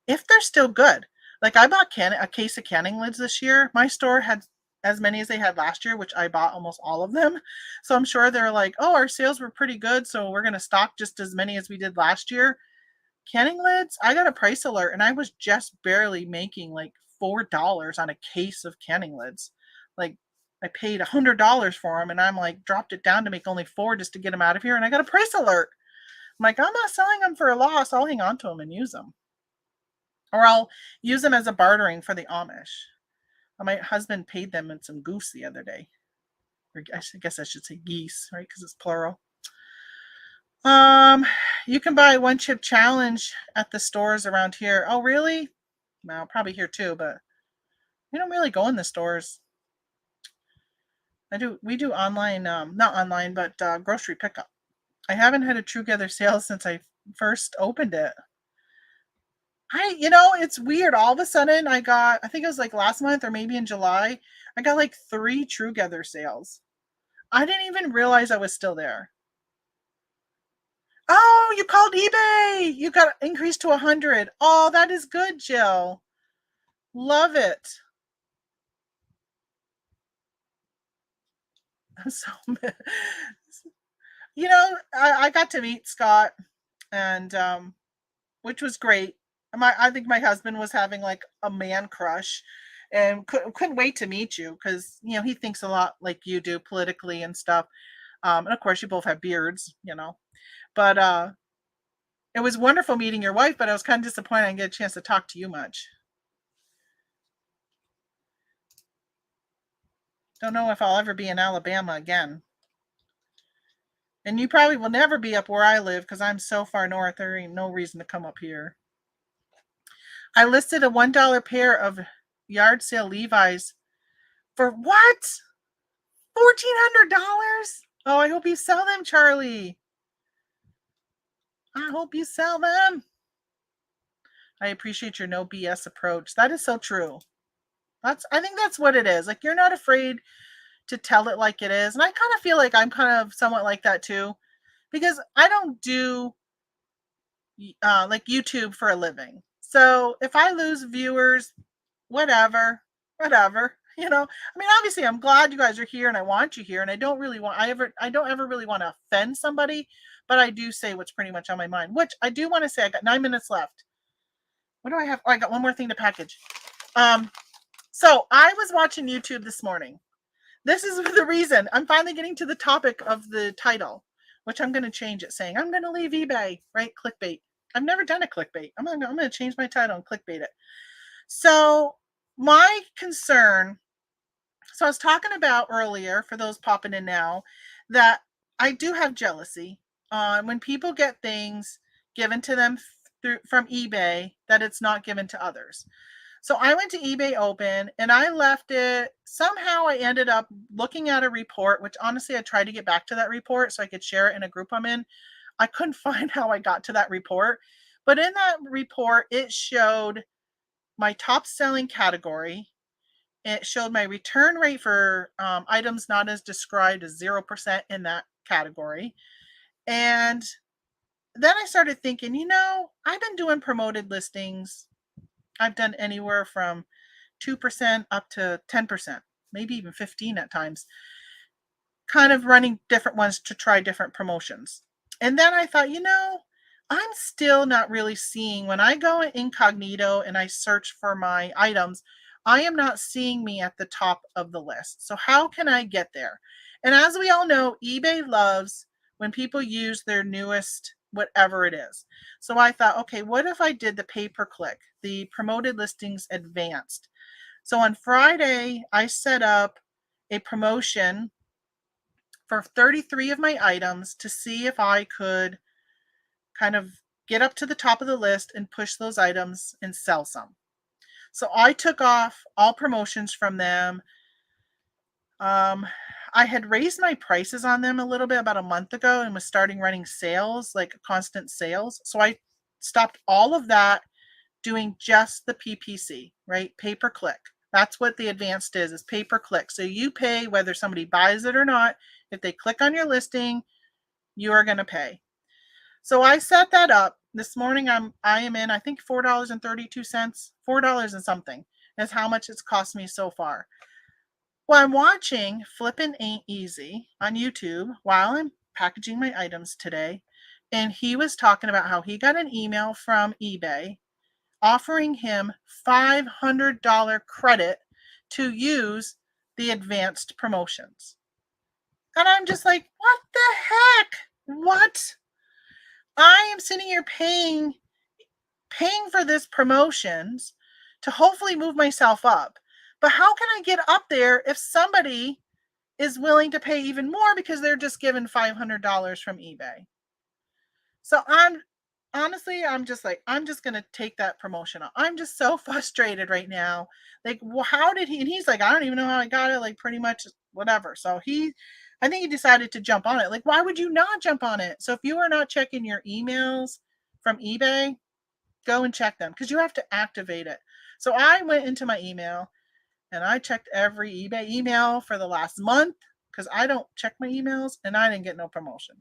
if they're still good. Like I bought a case of canning lids this year. My store had as many as they had last year, which I bought almost all of them. So I'm sure they're like, oh, our sales were pretty good, so we're going to stock just as many as we did last year. Canning lids, I got a price alert and I was just barely making like $4 on a case of canning lids. Like I paid $100 for them and I'm like dropped it down to make only $4 just to get them out of here and I got a price alert. I'm like, I'm not selling them for a loss. I'll hang on to them and use them. Or I'll use them as a bartering for the Amish. My husband paid them in some goose the other day. Or I guess I should say geese, right? Because it's plural. You can buy one chip challenge at the stores around here. Oh, really? Well, probably here too, but we don't really go in the stores. We do online, not online, but grocery pickup. I haven't had a Together sale since I first opened it. It's weird. All of a sudden I think it was like last month or maybe in July, I got like 3 Together sales. I didn't even realize I was still there. Oh, you called eBay. You got increased to 100. Oh, that is good, Jill. Love it. So, I got to meet Scott, and which was great. I think my husband was having like a man crush, and couldn't wait to meet you because he thinks a lot like you do politically and stuff. And of course, you both have beards. But it was wonderful meeting your wife. But I was kind of disappointed I didn't get a chance to talk to you much. Don't know if I'll ever be in Alabama again. And you probably will never be up where I live because I'm so far north. There ain't no reason to come up here. I listed a $1 pair of yard sale Levi's for what? $1,400? Oh, I hope you sell them, Charlie. I hope you sell them. I appreciate your no BS approach. That is so true. I think that's what it is. Like, you're not afraid to tell it like it is. And I kind of feel like I'm kind of somewhat like that too, because I don't do like YouTube for a living. So if I lose viewers, whatever, whatever. I mean, obviously, I'm glad you guys are here, and I want you here, and I don't ever really want to offend somebody, but I do say what's pretty much on my mind. Which I do want to say, I got 9 minutes left. What do I have? Oh, I got one more thing to package. So I was watching YouTube this morning. This is the reason I'm finally getting to the topic of the title, which I'm going to change it, saying I'm going to leave eBay, right? Clickbait. I've never done a clickbait. I'm going to change my title and clickbait it. So my concern, so I was talking about earlier, for those popping in now, that I do have jealousy when people get things given to them from eBay that it's not given to others. So I went to eBay Open and I left it. Somehow I ended up looking at a report, which honestly I tried to get back to that report so I could share it in a group I'm in. I couldn't find how I got to that report. But in that report, it showed my top selling category. It showed my return rate for items not as described as 0% in that category. And then I started thinking, I've been doing promoted listings. I've done anywhere from 2% up to 10%, maybe even 15 at times, kind of running different ones to try different promotions. And then I thought, I'm still not really seeing, when I go incognito and I search for my items, I am not seeing me at the top of the list. So how can I get there? And as we all know, eBay loves when people use their newest whatever it is. So I thought, okay, what if I did the pay-per-click, the promoted listings advanced? So on Friday, I set up a promotion for 33 of my items to see if I could kind of get up to the top of the list and push those items and sell some. So I took off all promotions from them. I had raised my prices on them a little bit about a month ago and was starting running sales, like constant sales. So I stopped all of that, doing just the PPC, right? Pay-per-click. That's what the advanced is pay-per-click. So you pay whether somebody buys it or not. If they click on your listing, you are going to pay. So I set that up. This morning I am in, I think, $4.32, $4 and something is how much it's cost me so far. Well, I'm watching Flippin' Ain't Easy on YouTube while I'm packaging my items today. And he was talking about how he got an email from eBay offering him $500 credit to use the advanced promotions. And I'm just like, what the heck? What? I am sitting here paying for this promotions to hopefully move myself up. But how can I get up there if somebody is willing to pay even more because they're just given $500 from eBay? So I'm just like, I'm just going to take that promotion off. I'm just so frustrated right now. Like, well, how did he? And he's like, I don't even know how I got it. Like, pretty much whatever. So I think he decided to jump on it. Like, why would you not jump on it? So if you are not checking your emails from eBay, go and check them because you have to activate it. So I went into my email and I checked every eBay email for the last month because I don't check my emails and I didn't get no promotion.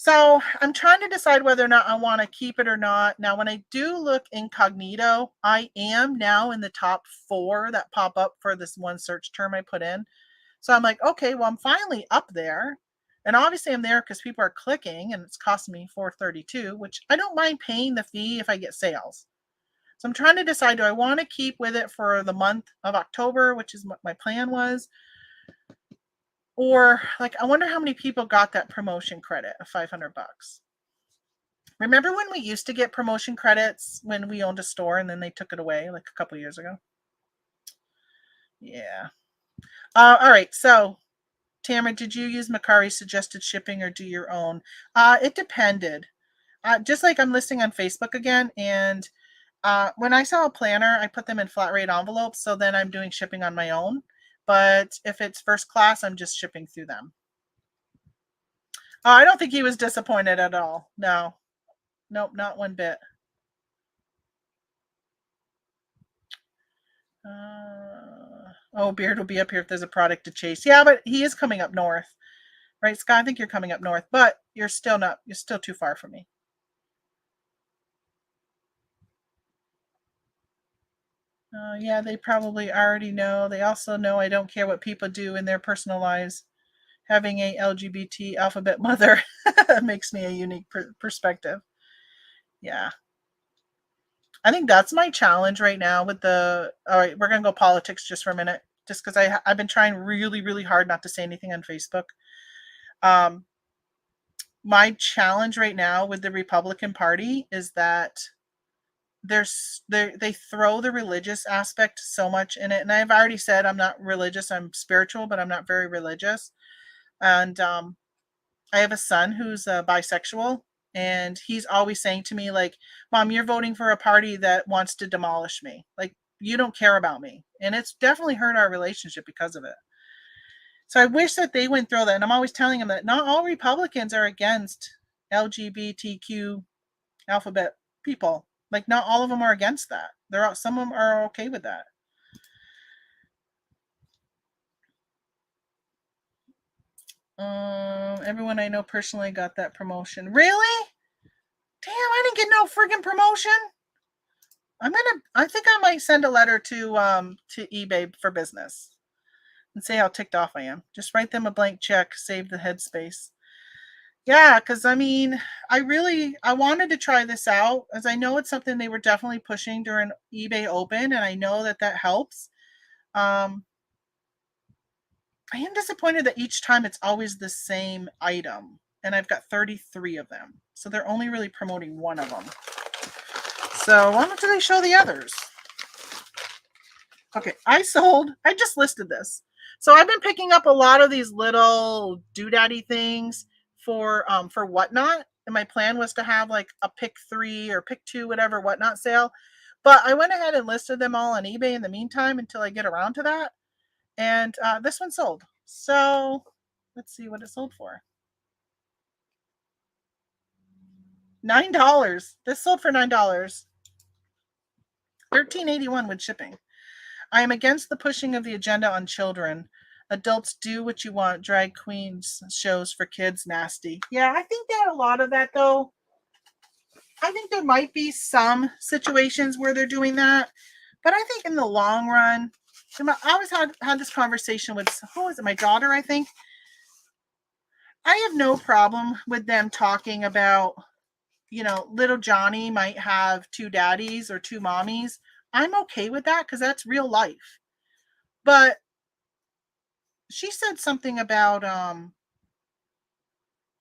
So I'm trying to decide whether or not I want to keep it or not. Now, when I do look incognito, I am now in the top 4 that pop up for this one search term I put in. So I'm like, okay, well, I'm finally up there. And obviously I'm there because people are clicking and it's costing me $4.32, which I don't mind paying the fee if I get sales. So I'm trying to decide, do I want to keep with it for the month of October, which is what my plan was? Or like, I wonder how many people got that promotion credit of $500. Remember when we used to get promotion credits when we owned a store and then they took it away like a couple years ago? Yeah. All right. So, Tamara, did you use Macari's suggested shipping or do your own? It depended. Just like I'm listing on Facebook again, and when I sell a planner, I put them in flat rate envelopes, so then I'm doing shipping on my own. But if it's first class, I'm just shipping through them. I don't think he was disappointed at all. No. Nope, not one bit. Beard will be up here if there's a product to chase. Yeah, but he is coming up north. Right, Scott? I think you're coming up north, but you're still too far from me. Yeah, they probably already know. They also know I don't care what people do in their personal lives. Having a LGBT alphabet mother makes me a unique perspective. Yeah. I think that's my challenge right now with the. All right, we're going to go politics just for a minute, just because I've been trying really, really hard not to say anything on Facebook. My challenge right now with the Republican Party is that they throw the religious aspect so much in it, and I've already said I'm not religious. I'm spiritual, but I'm not very religious. And I have a son who's bisexual, and he's always saying to me, like, Mom, you're voting for a party that wants to demolish me. Like, you don't care about me. And it's definitely hurt our relationship because of it. So I wish that they went through that. And I'm always telling them that not all Republicans are against LGBTQ alphabet people. Like, not all of them are against that. Some of them are okay with that. Everyone I know personally got that promotion. Really? Damn, I didn't get no friggin' promotion. I think I might send a letter to eBay for business and say how ticked off I am. Just write them a blank check, save the headspace. Yeah, because I mean, I wanted to try this out, as I know it's something they were definitely pushing during eBay Open, and I know that helps. I am disappointed that each time it's always the same item, and I've got 33 of them, so they're only really promoting one of them. So why don't they show the others? Okay, I just listed this. So I've been picking up a lot of these little doodaddy things for Whatnot. And my plan was to have like a pick 3 or pick 2, whatever Whatnot sale. But I went ahead and listed them all on eBay in the meantime until I get around to that. And this one sold. So let's see what it sold for. $9. This sold for $9. $13.81 with shipping. I am against the pushing of the agenda on children. Adults do what you want. Drag queens shows for kids, nasty. Yeah, I think that a lot of that, though, I think there might be some situations where they're doing that. But I think in the long run, I always had this conversation with, who was it, my daughter, I think. I have no problem with them talking about, little Johnny might have 2 daddies or 2 mommies. I'm okay with that because that's real life. But she said something about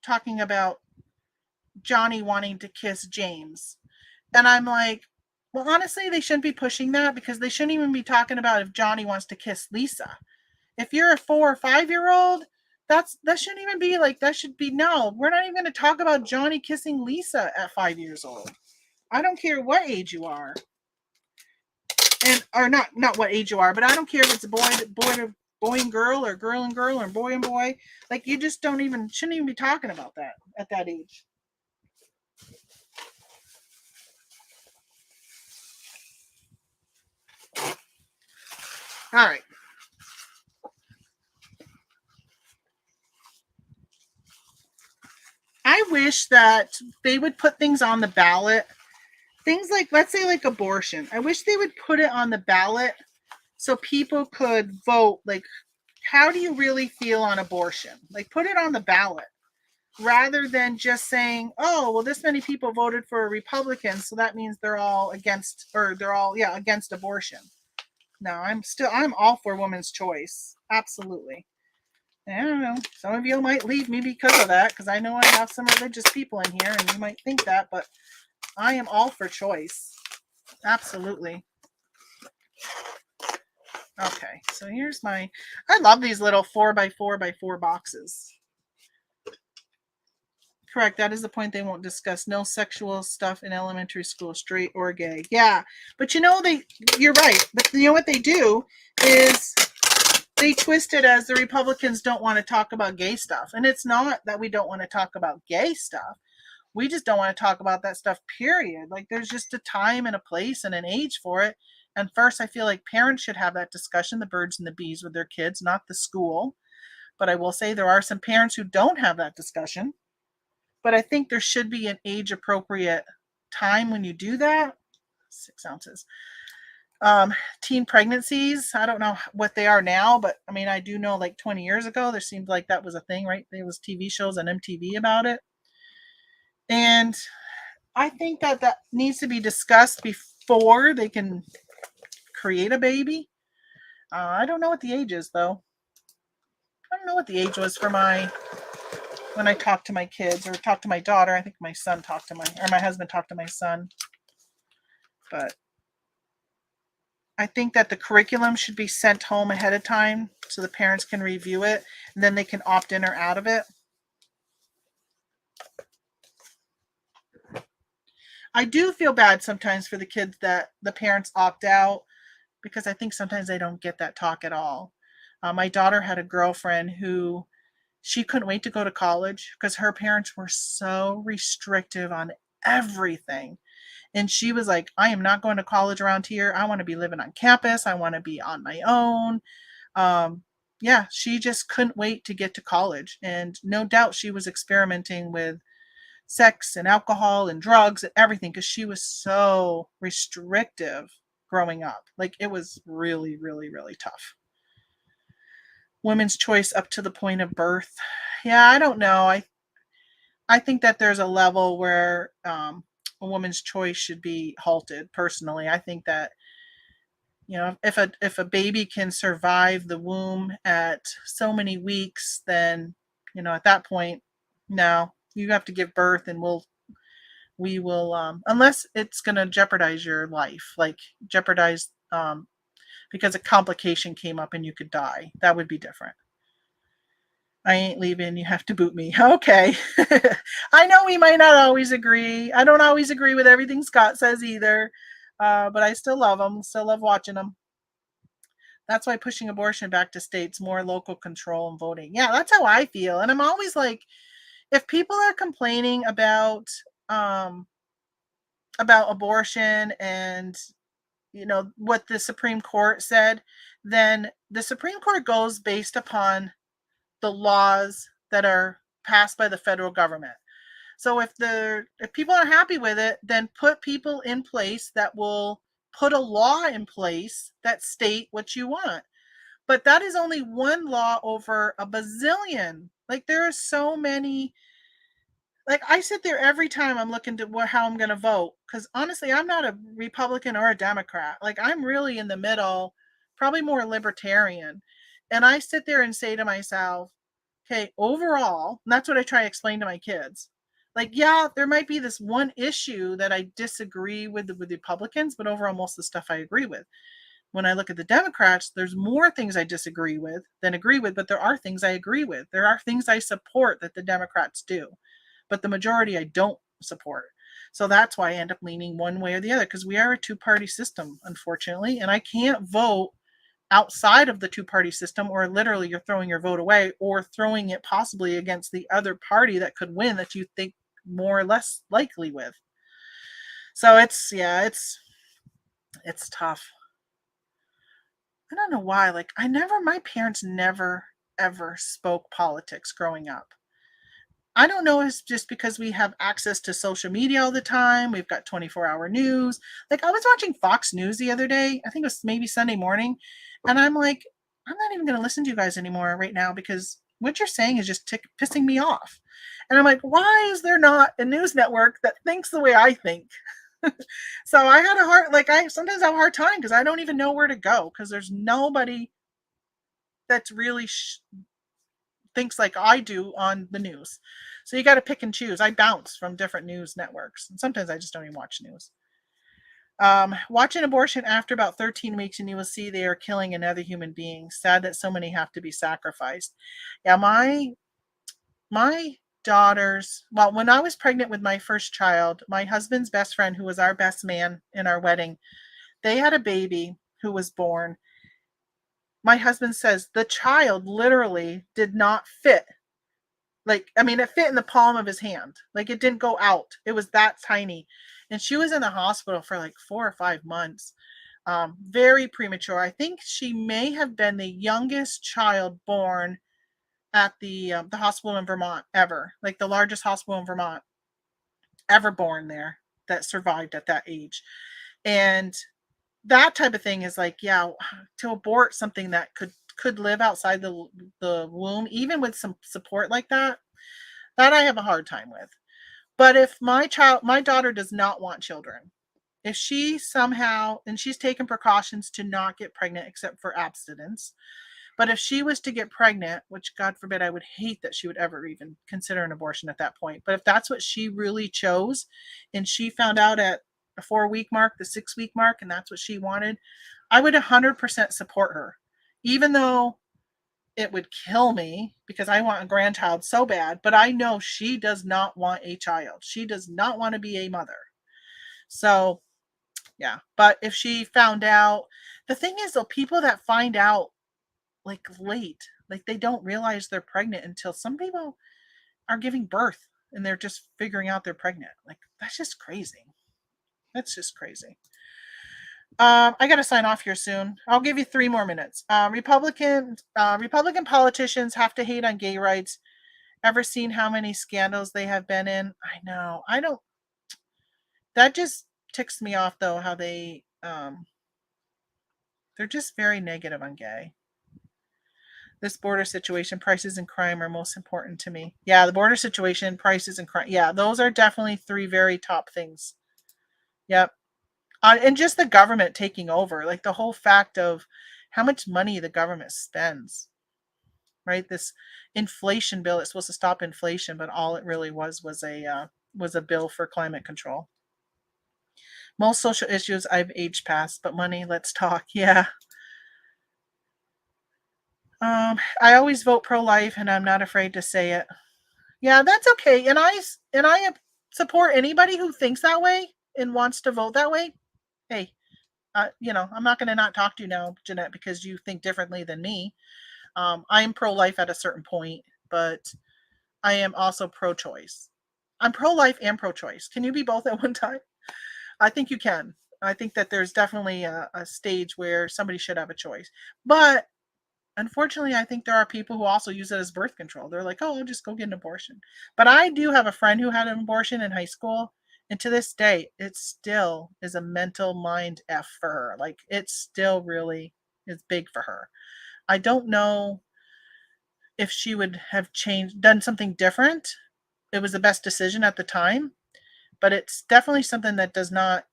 talking about Johnny wanting to kiss James. And I'm like, well, honestly, they shouldn't be pushing that, because they shouldn't even be talking about if Johnny wants to kiss Lisa. If you're a 4 or 5-year-old, that shouldn't even be like, that should be, no, we're not even going to talk about Johnny kissing Lisa at 5 years old. I don't care what age you are. Or not what age you are, but I don't care if it's a boy and girl, or girl and girl, or boy and boy. Like, you just shouldn't even be talking about that at that age. All right. I wish wish that they would put things on the ballot. Things like, let's say, like abortion. I wish they would put it on the ballot so people could vote. Like, how do you really feel on abortion? Like, put it on the ballot rather than just saying, oh, well, this many people voted for a Republican, so that means they're all against, or they're all, yeah, against abortion. No, I'm all for women's choice. Absolutely. I don't know. Some of you might leave me because of that, because I know I have some religious people in here, and you might think that, but I am all for choice. Absolutely. Okay, so here's I love these little 4x4x4 boxes. Correct, that is the point they won't discuss. No sexual stuff in elementary school, straight or gay. Yeah, but you're right. But you know what they do is they twist it as the Republicans don't want to talk about gay stuff. And it's not that we don't want to talk about gay stuff. We just don't want to talk about that stuff, period. Like, there's just a time and a place and an age for it. And first, I feel like parents should have that discussion, the birds and the bees, with their kids, not the school. But I will say there are some parents who don't have that discussion. But I think there should be an age appropriate time when you do that. 6 ounces. Teen pregnancies, I don't know what they are now, but I mean, I do know like 20 years ago, there seemed like that was a thing, right? There was TV shows on MTV about it. And I think that that needs to be discussed before they can create a baby. I don't know what the age is, though. I don't know what the age was for when I talked to my kids or talked to my daughter. I think my husband talked to my son. But I think that the curriculum should be sent home ahead of time so the parents can review it, and then they can opt in or out of it. I do feel bad sometimes for the kids that the parents opt out, because I think sometimes they don't get that talk at all. My daughter had a girlfriend who she couldn't wait to go to college because her parents were so restrictive on everything. And she was like, I am not going to college around here. I want to be living on campus. I want to be on my own. Yeah, she just couldn't wait to get to college. And no doubt she was experimenting with sex and alcohol and drugs and everything because she was so restrictive growing up. Like, it was really, really, really tough. Women's choice up to the point of birth. Yeah, I don't know. I think that there's a level where a woman's choice should be halted. Personally, I think that, if a baby can survive the womb at so many weeks, then, at that point, no, you have to give birth, and we will, unless it's going to jeopardize your life, like jeopardize, because a complication came up and you could die. That would be different. I ain't leaving. You have to boot me. Okay. I know we might not always agree. I don't always agree with everything Scott says either, but I still love him. Still love watching him. That's why pushing abortion back to states, more local control and voting. Yeah, that's how I feel. And I'm always like, if people are complaining um, about abortion and what the Supreme Court said, then the Supreme Court goes based upon the laws that are passed by the federal government. So if people are happy with it, then put people in place that will put a law in place that state what you want. But that is only one law over a bazillion. Like, there are so many. Like, I sit there every time I'm looking to how I'm going to vote, because honestly, I'm not a Republican or a Democrat. Like, I'm really in the middle, probably more libertarian. And I sit there and say to myself, okay, overall, and that's what I try to explain to my kids. Like, yeah, there might be this one issue that I disagree with the Republicans, but overall, most of the stuff I agree with. When I look at the Democrats, there's more things I disagree with than agree with, but there are things I agree with. There are things I support that the Democrats do, but the majority I don't support. So that's why I end up leaning one way or the other, because we are a two-party system, unfortunately, and I can't vote outside of the two-party system, or literally you're throwing your vote away or throwing it possibly against the other party that could win that you think more or less likely with. So it's tough. I don't know why. Like, my parents never ever spoke politics growing up. I don't know, it's just because we have access to social media all the time. We've got 24-hour news. Like I was watching Fox News the other day. I think it was maybe Sunday morning. And I'm like, I'm not even going to listen to you guys anymore right now because what you're saying is just pissing me off. And I'm like, why is there not a news network that thinks the way I think? So I had a hard, like I sometimes have a hard time because I don't even know where to go because there's nobody that's really thinks like I do on the news. So you got to pick and choose. I bounce from different news networks, and sometimes I just don't even watch news. Watch an abortion after about 13 weeks, and you will see they are killing another human being. Sad that so many have to be sacrificed. Yeah, my daughters. Well, when I was pregnant with my first child, my husband's best friend, who was our best man in our wedding, they had a baby who was born. My husband says the child literally did not fit. Like, I mean, it fit in the palm of his hand. Like, it didn't go out. It was that tiny. And she was in the hospital for like 4 or 5 months. Very premature. I think she may have been the youngest child born at the hospital in Vermont ever. Like the largest hospital in Vermont ever born there that survived at that age. And that type of thing is like, yeah, to abort something that could live outside the womb, even with some support like that I have a hard time with. But if my daughter does not want children, if she somehow, and she's taken precautions to not get pregnant except for abstinence, but if she was to get pregnant, which God forbid, I would hate that she would ever even consider an abortion at that point. But if that's what she really chose, and she found out at the 4 week mark, the 6 week mark, and that's what she wanted, I would 100% support her, even though it would kill me because I want a grandchild so bad, but I know she does not want a child. She does not want to be a mother. So, yeah. But if she found out, the thing is, though, people that find out like late, like they don't realize they're pregnant until some people are giving birth and they're just figuring out they're pregnant. Like, that's just crazy. That's just crazy. I got to sign off here soon. I'll give you 3 more minutes. Republican politicians have to hate on gay rights. Ever seen how many scandals they have been in? I know. I don't. That just ticks me off though. How they're just very negative on gay. This border situation, prices and crime are most important to me. Yeah, the border situation, prices and crime. Yeah, those are definitely 3 very top things. Yep. And just the government taking over, like the whole fact of how much money the government spends, right? This inflation bill is supposed to stop inflation, but all it really was a bill for climate control. Most social issues I've aged past, but money, let's talk. Yeah. I always vote pro-life, and I'm not afraid to say it. Yeah, that's okay. And I support anybody who thinks that way and wants to vote that way. Hey, I'm not going to not talk to you now, Jeanette, because you think differently than me. I am pro-life at a certain point, but I am also pro-choice. I'm pro-life and pro-choice. Can you be both at one time? I think you can. I think that there's definitely a stage where somebody should have a choice. But unfortunately, I think there are people who also use it as birth control. They're like, oh, I'll just go get an abortion. But I do have a friend who had an abortion in high school. And to this day, it still is a mental mind F for her. Like, it still really is big for her. I don't know if she would have done something different. It was the best decision at the time, but it's definitely something that does not,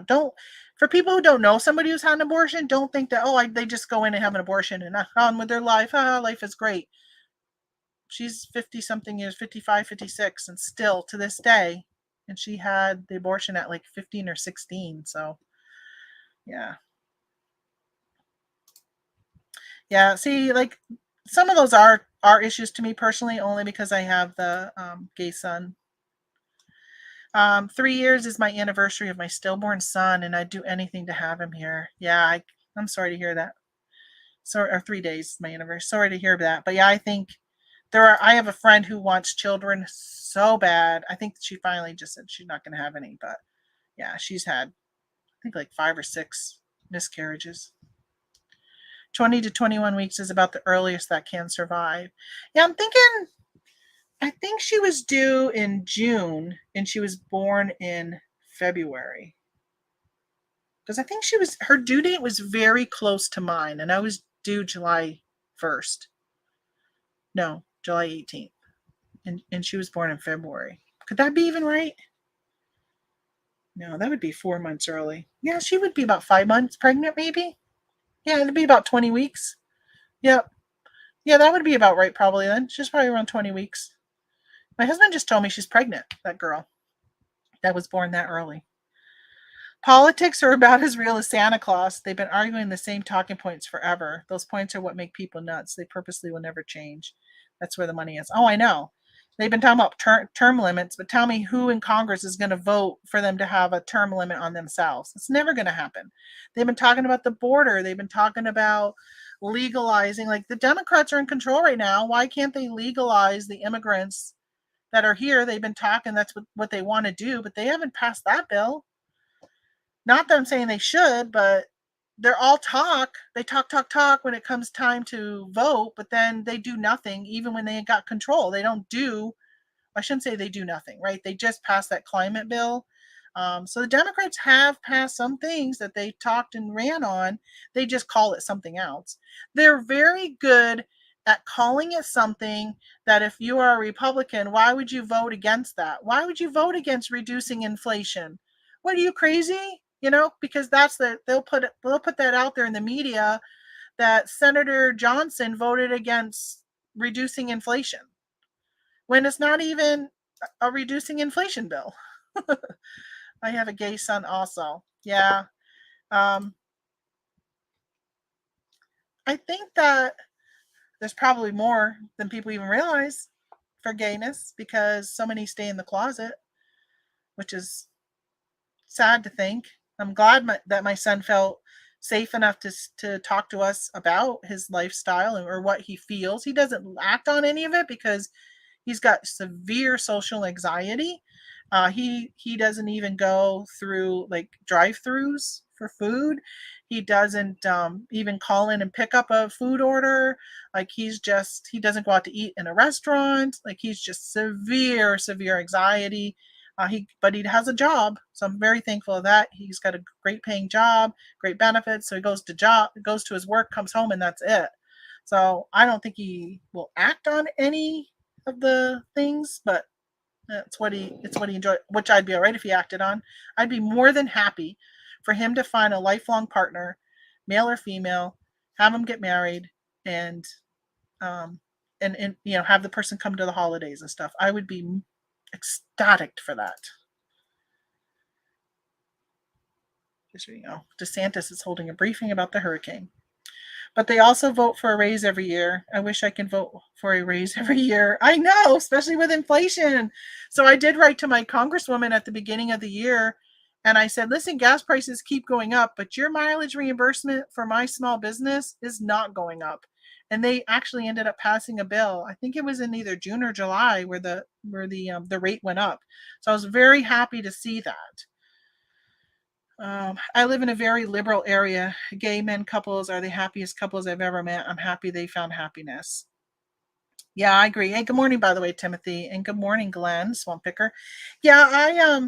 don't, for people who don't know somebody who's had an abortion, don't think that, oh, they just go in and have an abortion and on with their life. Life is great. She's 50 something years, 55, 56, and still to this day. And she had the abortion at like 15 or 16. So, yeah. Yeah. See, like some of those are issues to me personally, only because I have the gay son. 3 years is my anniversary of my stillborn son, and I'd do anything to have him here. Yeah, I'm sorry to hear that. Sorry, or 3 days my anniversary. Sorry to hear that. But yeah, I think I have a friend who wants children so bad. I think she finally just said she's not going to have any. But yeah, she's had, I think, like 5 or 6 miscarriages. 20 to 21 weeks is about the earliest that can survive. Yeah, I'm thinking I think she was due in June and she was born in February. Because I think her due date was very close to mine, and I was due July 1st. No, July 18th. And she was born in February. Could that be even right? No, that would be 4 months early. Yeah, she would be about 5 months pregnant, maybe. Yeah, it'd be about 20 weeks. Yep. Yeah, that would be about right, probably then. She's probably around 20 weeks. My husband just told me she's pregnant, that girl that was born that early. Politics are about as real as Santa Claus. They've been arguing the same talking points forever. Those points are what make people nuts. They purposely will never change. That's where the money is. Oh, I know. They've been talking about term limits, but tell me who in Congress is going to vote for them to have a term limit on themselves? It's never going to happen. They've been talking about the border. They've been talking about legalizing. Like, the Democrats are in control right now. Why can't they legalize the immigrants that are here? They've been talking. That's what they want to do, but they haven't passed that bill. Not that I'm saying they should, but they're all talk. They talk when it comes time to vote, but then they do nothing even when they got control. They don't do, I shouldn't say they do nothing, right? They just passed that climate bill. So the Democrats have passed some things that they talked and ran on. They just call it something else. They're very good at calling it something that, if you are a Republican, why would you vote against that? Why would you vote against reducing inflation? What, are you crazy? Because they'll put that out there in the media that Senator Johnson voted against reducing inflation when it's not even a reducing inflation bill. I have a gay son also. Yeah. Um, I think that there's probably more than people even realize for gayness, because so many stay in the closet, which is sad to think. I'm glad that my son felt safe enough to talk to us about his lifestyle or what he feels. He doesn't act on any of it because he's got severe social anxiety. He doesn't even go through like drive-throughs for food. He doesn't even call in and pick up a food order. Like, he doesn't go out to eat in a restaurant. Like, he's just severe anxiety. But he has a job, so I'm very thankful of that. He's got a great paying job, great benefits. So he goes to his work, comes home, and that's it. So I don't think he will act on any of the things, but it's what he enjoyed, which I'd be all right if he acted on. I'd be more than happy for him to find a lifelong partner, male or female, have him get married, and um, and have the person come to the holidays and stuff. I would be ecstatic for that. Just DeSantis is holding a briefing about the hurricane. But they also vote for a raise every year. I wish I could vote for a raise every year. I know, especially with inflation. So I did write to my congresswoman at the beginning of the year, and I said, listen, gas prices keep going up, but your mileage reimbursement for my small business is not going up. And they actually ended up passing a bill. I think it was in either June or July where the rate went up. So I was very happy to see that. I live in a very liberal area. Gay men couples are the happiest couples I've ever met. I'm happy they found happiness. Yeah, I agree. Hey, good morning, by the way, Timothy, and good morning, Glenn, Swamp Picker. Yeah,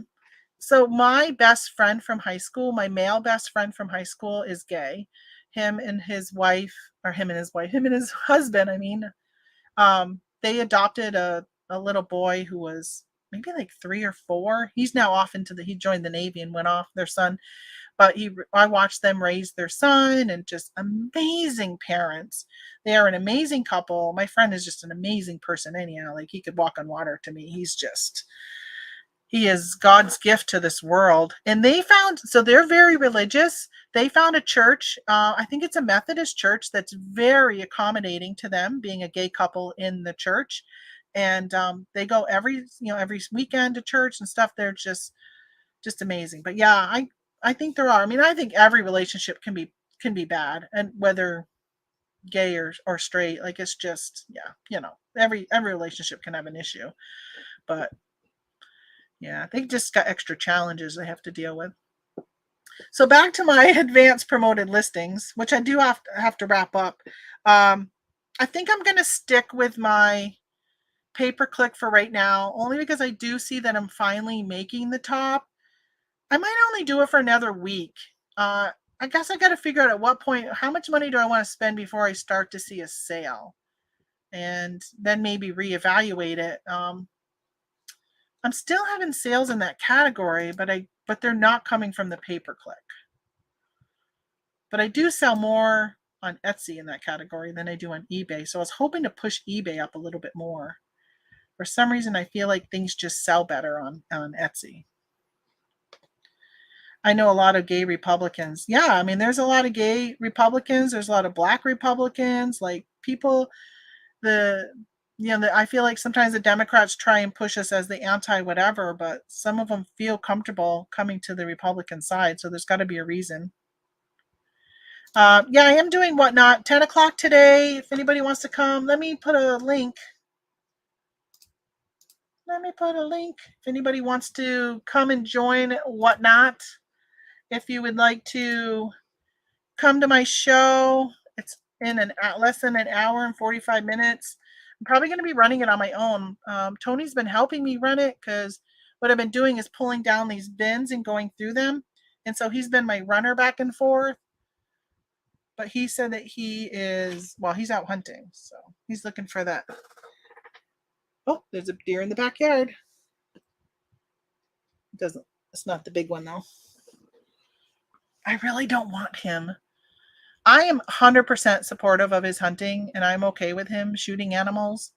so my best friend from high school, my male best friend from high school, is gay. Him and his wife, or him and his husband, I mean, they adopted a little boy who was maybe like 3 or 4. He's now off he joined the Navy and went off, their son. But I watched them raise their son, and just amazing parents. They are an amazing couple. My friend is just an amazing person anyhow. Like, he could walk on water to me. He is God's gift to this world. And they're very religious. They found a church. I think it's a Methodist church that's very accommodating to them being a gay couple in the church. And they go every weekend to church and stuff. They're just amazing. But yeah, I think there are. I mean, I think every relationship can be bad, and whether gay or straight, like, it's just, yeah, every relationship can have an issue. But yeah, they just got extra challenges they have to deal with. So back to my advanced promoted listings, which I do have to wrap up. I think I'm going to stick with my pay-per-click for right now, only because I do see that I'm finally making the top. I might only do it for another week. I guess I got to figure out at what point, how much money do I want to spend before I start to see a sale, and then maybe reevaluate it. I'm still having sales in that category, but they're not coming from the pay-per-click. But I do sell more on Etsy in that category than I do on eBay. So I was hoping to push eBay up a little bit more. For some reason, I feel like things just sell better on Etsy. I know a lot of gay Republicans. Yeah, I mean, there's a lot of gay Republicans. There's a lot of black Republicans. Like people, I feel like sometimes the Democrats try and push us as the anti-whatever, but some of them feel comfortable coming to the Republican side. So there's got to be a reason. Yeah, I am doing Whatnot, 10 o'clock today. If anybody wants to come, let me put a link. If anybody wants to come and join Whatnot, if you would like to come to my show, it's in less than an hour and 45 minutes. I'm probably going to be running it on my own. Tony's been helping me run it because what I've been doing is pulling down these bins and going through them. And so he's been my runner back and forth. But he said that he's out hunting. So he's looking for that. Oh, there's a deer in the backyard. It's not the big one though. I really don't want him. I am 100% supportive of his hunting, and I'm okay with him shooting animals.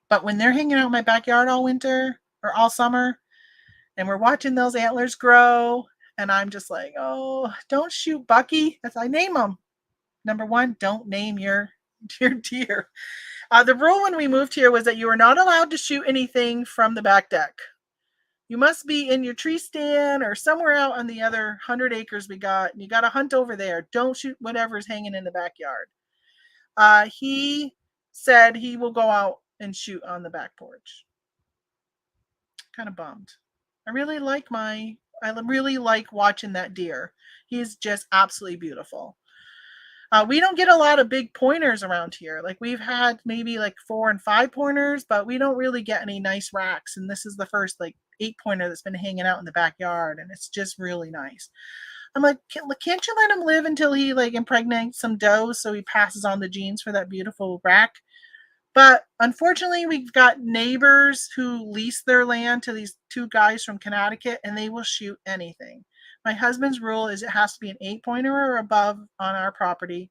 But when they're hanging out in my backyard all winter or all summer, and we're watching those antlers grow, and I'm just like, oh, don't shoot Bucky. As I name him. Number one, don't name your deer. The rule when we moved here was that you were not allowed to shoot anything from the back deck. You must be in your tree stand or somewhere out on the other 100 acres we got, and you got to hunt over there. Don't shoot whatever's hanging in the backyard. He said he will go out and shoot on the back porch. Kind of bummed. I really like watching that deer. He's just absolutely beautiful. We don't get a lot of big pointers around here. Like we've had maybe like 4 and 5 pointers, but we don't really get any nice racks. And this is the first like 8 pointer that's been hanging out in the backyard, and it's just really nice. I'm like, can't you let him live until he like impregnates some does so he passes on the genes for that beautiful rack? But unfortunately, we've got neighbors who lease their land to these 2 guys from Connecticut, and they will shoot anything. My husband's rule is it has to be an 8 pointer or above on our property.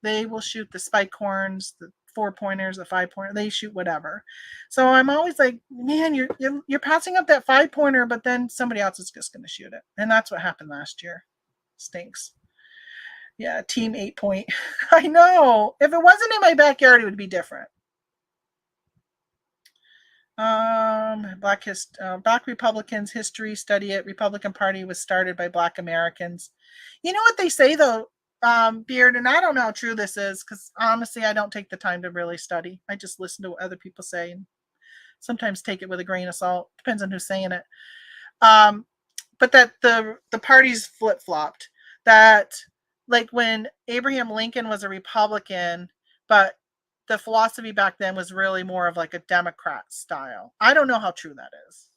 They will shoot the spike horns, the 4 pointers, the 5 pointer. They shoot whatever. So I'm always like, man, you're passing up that 5 pointer, but then somebody else is just going to shoot it. And that's what happened last year. Stinks. Yeah, team 8 point. I know. If it wasn't in my backyard, it would be different. Black Republicans history, study it. Republican Party was started by Black Americans. You know what they say though, Beard, and I don't know how true this is because honestly, I don't take the time to really study. I just listen to what other people say and sometimes take it with a grain of salt. Depends on who's saying it. But that the parties flip-flopped. That like when Abraham Lincoln was a Republican, but the philosophy back then was really more of like a Democrat style. I don't know how true that is.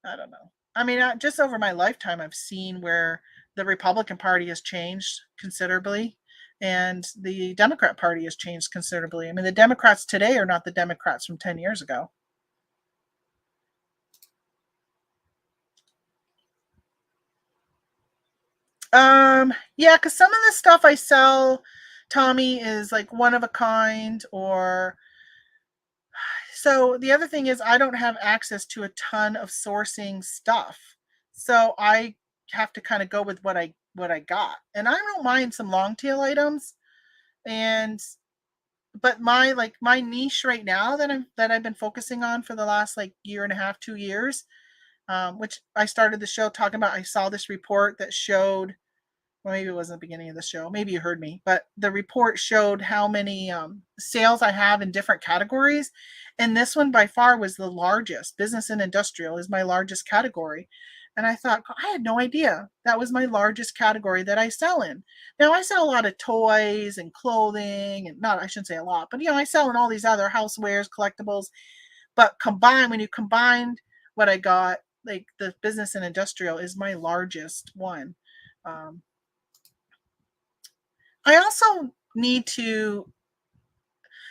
I don't know. I mean, just over my lifetime, I've seen where the Republican Party has changed considerably and the Democrat Party has changed considerably. I mean, the Democrats today are not the Democrats from 10 years ago. Yeah, because some of the stuff I sell, Tommy, is like one of a kind, or so the other thing is I don't have access to a ton of sourcing stuff. So I have to kind of go with what I got. And I don't mind some long tail items. And but my niche right now that I've been focusing on for the last like year and a half, 2 years, which I started the show talking about. I saw this report that showed, well, maybe it wasn't the beginning of the show. Maybe you heard me, but the report showed how many sales I have in different categories. And this one by far was the largest. Business and industrial is my largest category. And I thought, I had no idea that was my largest category that I sell in. Now I sell a lot of toys and clothing, and not, I shouldn't say a lot, but I sell in all these other housewares, collectibles. But when you combined what I got, like the business and industrial is my largest one. Um, I also need to,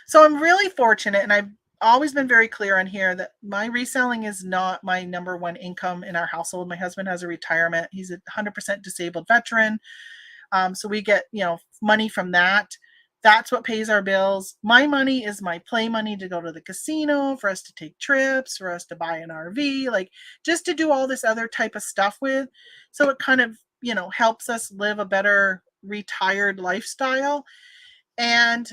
so I'm really fortunate, and I've always been very clear on here that my reselling is not my number one income in our household. My husband has a retirement. He's a 100% disabled veteran. So we get, money from that. That's what pays our bills. My money is my play money to go to the casino, for us to take trips, for us to buy an RV, like just to do all this other type of stuff with. So it kind of, helps us live a better retired lifestyle. And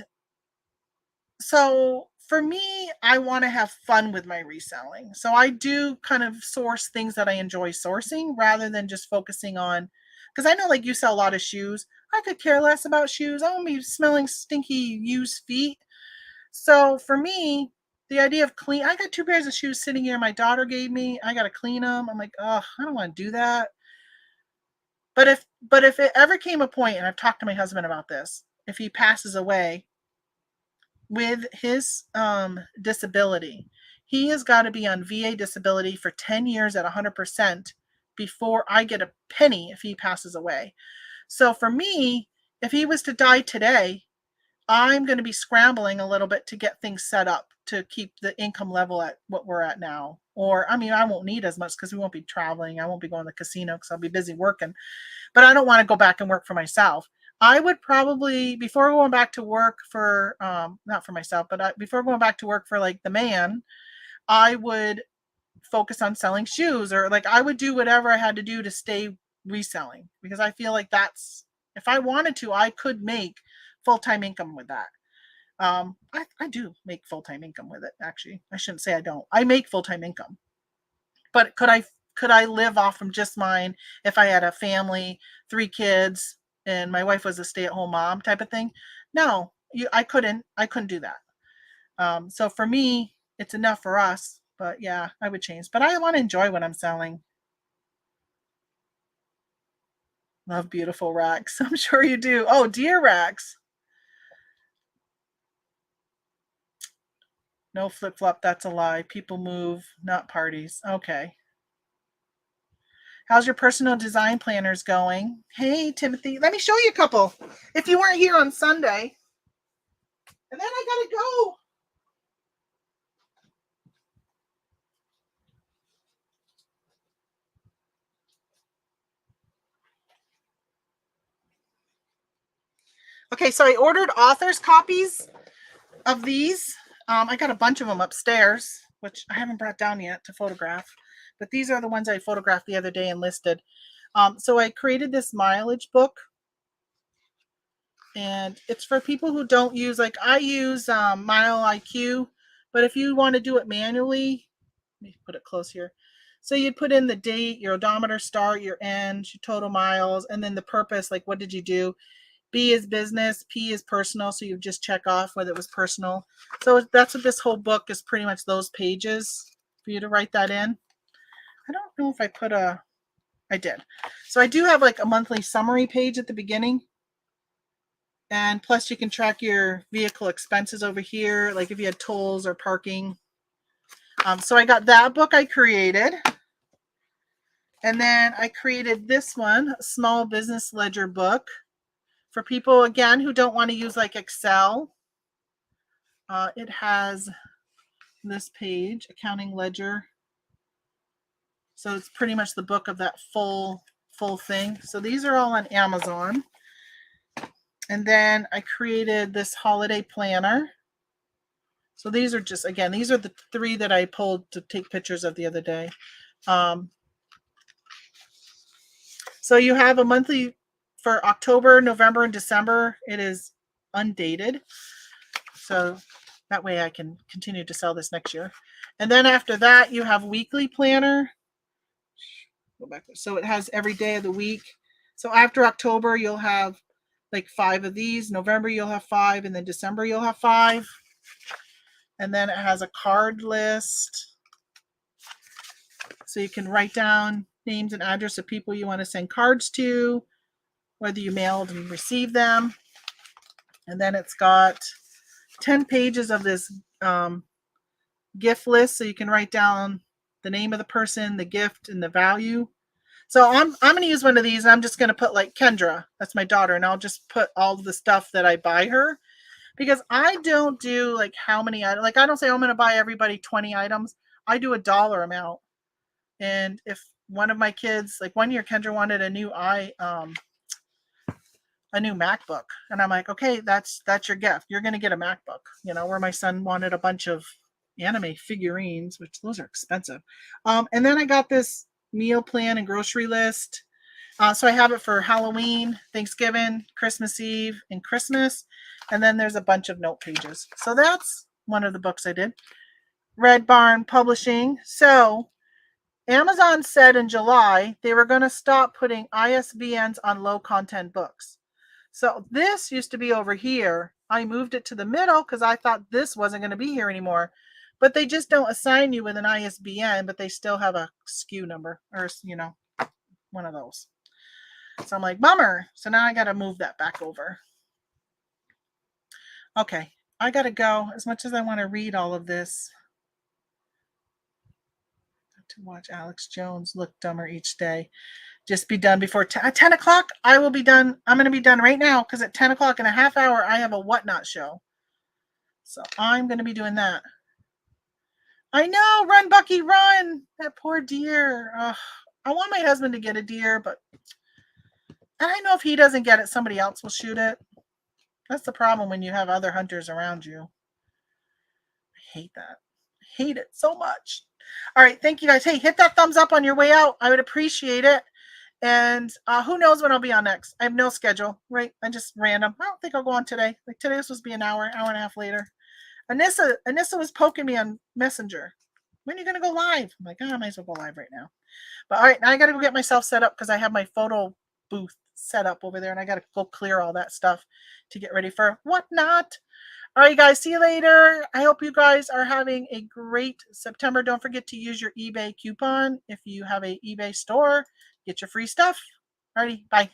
so for me, I want to have fun with my reselling. So I do kind of source things that I enjoy sourcing rather than just focusing on, because I know like you sell a lot of shoes. I could care less about shoes. I won't be smelling stinky used feet. So for me, the idea of I got 2 pairs of shoes sitting here my daughter gave me. I got to clean them. I'm like, oh, I don't want to do that. But if it ever came a point, and I've talked to my husband about this, if he passes away, with his disability, he has got to be on VA disability for 10 years at 100% before I get a penny if he passes away. So for me, if he was to die today, I'm going to be scrambling a little bit to get things set up to keep the income level at what we're at now. Or, I won't need as much because we won't be traveling. I won't be going to the casino because I'll be busy working. But I don't want to go back and work for myself. I would probably, before going back to work for, not for myself, but before going back to work for like the man, I would focus on selling shoes, or like I would do whatever I had to do to stay reselling, because I feel like if I wanted to, I could make full-time income with that. I do make full-time income with it. Actually, I shouldn't say I don't. I make full-time income, but could I live off from just mine if I had a family, 3 kids, and my wife was a stay-at-home mom type of thing? No, I couldn't do that. So for me, it's enough for us. But yeah, I would change. But I want to enjoy what I'm selling. Love beautiful racks. I'm sure you do. Oh, deer racks. No flip flop. That's a lie. People move, not parties. Okay. How's your personal design planners going? Hey, Timothy, let me show you a couple. If you weren't here on Sunday, and then I gotta go. Okay, so I ordered author's copies of these. I got a bunch of them upstairs, which I haven't brought down yet to photograph. But these are the ones I photographed the other day and listed. So I created this mileage book. And it's for people who don't use, like I use Mile IQ. But if you want to do it manually, let me put it close here. So you'd put in the date, your odometer start, your end, your total miles, and then the purpose, like what did you do? B is business, P is personal, so you just check off whether it was personal. So that's what this whole book is, pretty much those pages for you to write that in. I don't know if I did. So I do have like a monthly summary page at the beginning. And plus you can track your vehicle expenses over here, like if you had tolls or parking. So I got that book I created. And then I created this one, Small Business Ledger book, for people, again, who don't want to use like Excel. It has this page, accounting ledger. So it's pretty much the book of that full thing. So these are all on Amazon. And then I created this holiday planner. So these are just, again, these are the 3 that I pulled to take pictures of the other day. So you have a monthly for October, November, and December. It is undated. So that way I can continue to sell this next year. And then after that, you have weekly planner. Go back. So it has every day of the week. So after October, you'll have like 5 of these. November, you'll have 5. And then December, you'll have 5. And then it has a card list. So you can write down names and address of people you want to send cards to, whether you mailed and received them. And then it's got 10 pages of this gift list, so you can write down the name of the person, the gift, and the value. So I'm going to use one of these, and I'm just going to put like Kendra, that's my daughter, and I'll just put all the stuff that I buy her, because I don't do like how many items. Like I don't say, oh, I'm going to buy everybody 20 items. I do a dollar amount. And if one of my kids, like one year Kendra wanted a new MacBook, and I'm like, okay, that's your gift. You're going to get a MacBook. You know, where my son wanted a bunch of anime figurines, which those are expensive. And then I got this meal plan and grocery list. So I have it for Halloween, Thanksgiving, Christmas Eve, and Christmas. And then there's a bunch of note pages. So that's one of the books I did. Red Barn Publishing. So Amazon said in July they were going to stop putting ISBNs on low content books. So this used to be over here. I moved it to the middle because I thought this wasn't going to be here anymore. But they just don't assign you with an ISBN, but they still have a SKU number, or, you know, one of those. So I'm like, bummer. So now I got to move that back over. Okay, I got to go. As much as I want to read all of this, to watch Alex Jones look dumber each day. Just be done before 10 o'clock. I will be done. I'm going to be done right now because at 10 o'clock in a half hour, I have a Whatnot show. So I'm going to be doing that. I know. Run, Bucky, run. That poor deer. I want my husband to get a deer, but I know if he doesn't get it, somebody else will shoot it. That's the problem when you have other hunters around you. I hate that. I hate it so much. All right. Thank you guys. Hey, hit that thumbs up on your way out. I would appreciate it. And who knows when I'll be on next. I have no schedule, right? I just random. I don't think I'll go on today. Like today was supposed to be an hour and a half later. Anissa was poking me on Messenger. When are you going to go live? I'm like, I might as well go live right now. But all right, now I got to go get myself set up because I have my photo booth set up over there, and I got to go clear all that stuff to get ready for Whatnot. All right, guys, see you later. I hope you guys are having a great September. Don't forget to use your eBay coupon if you have an eBay store. Get your free stuff. All righty, bye.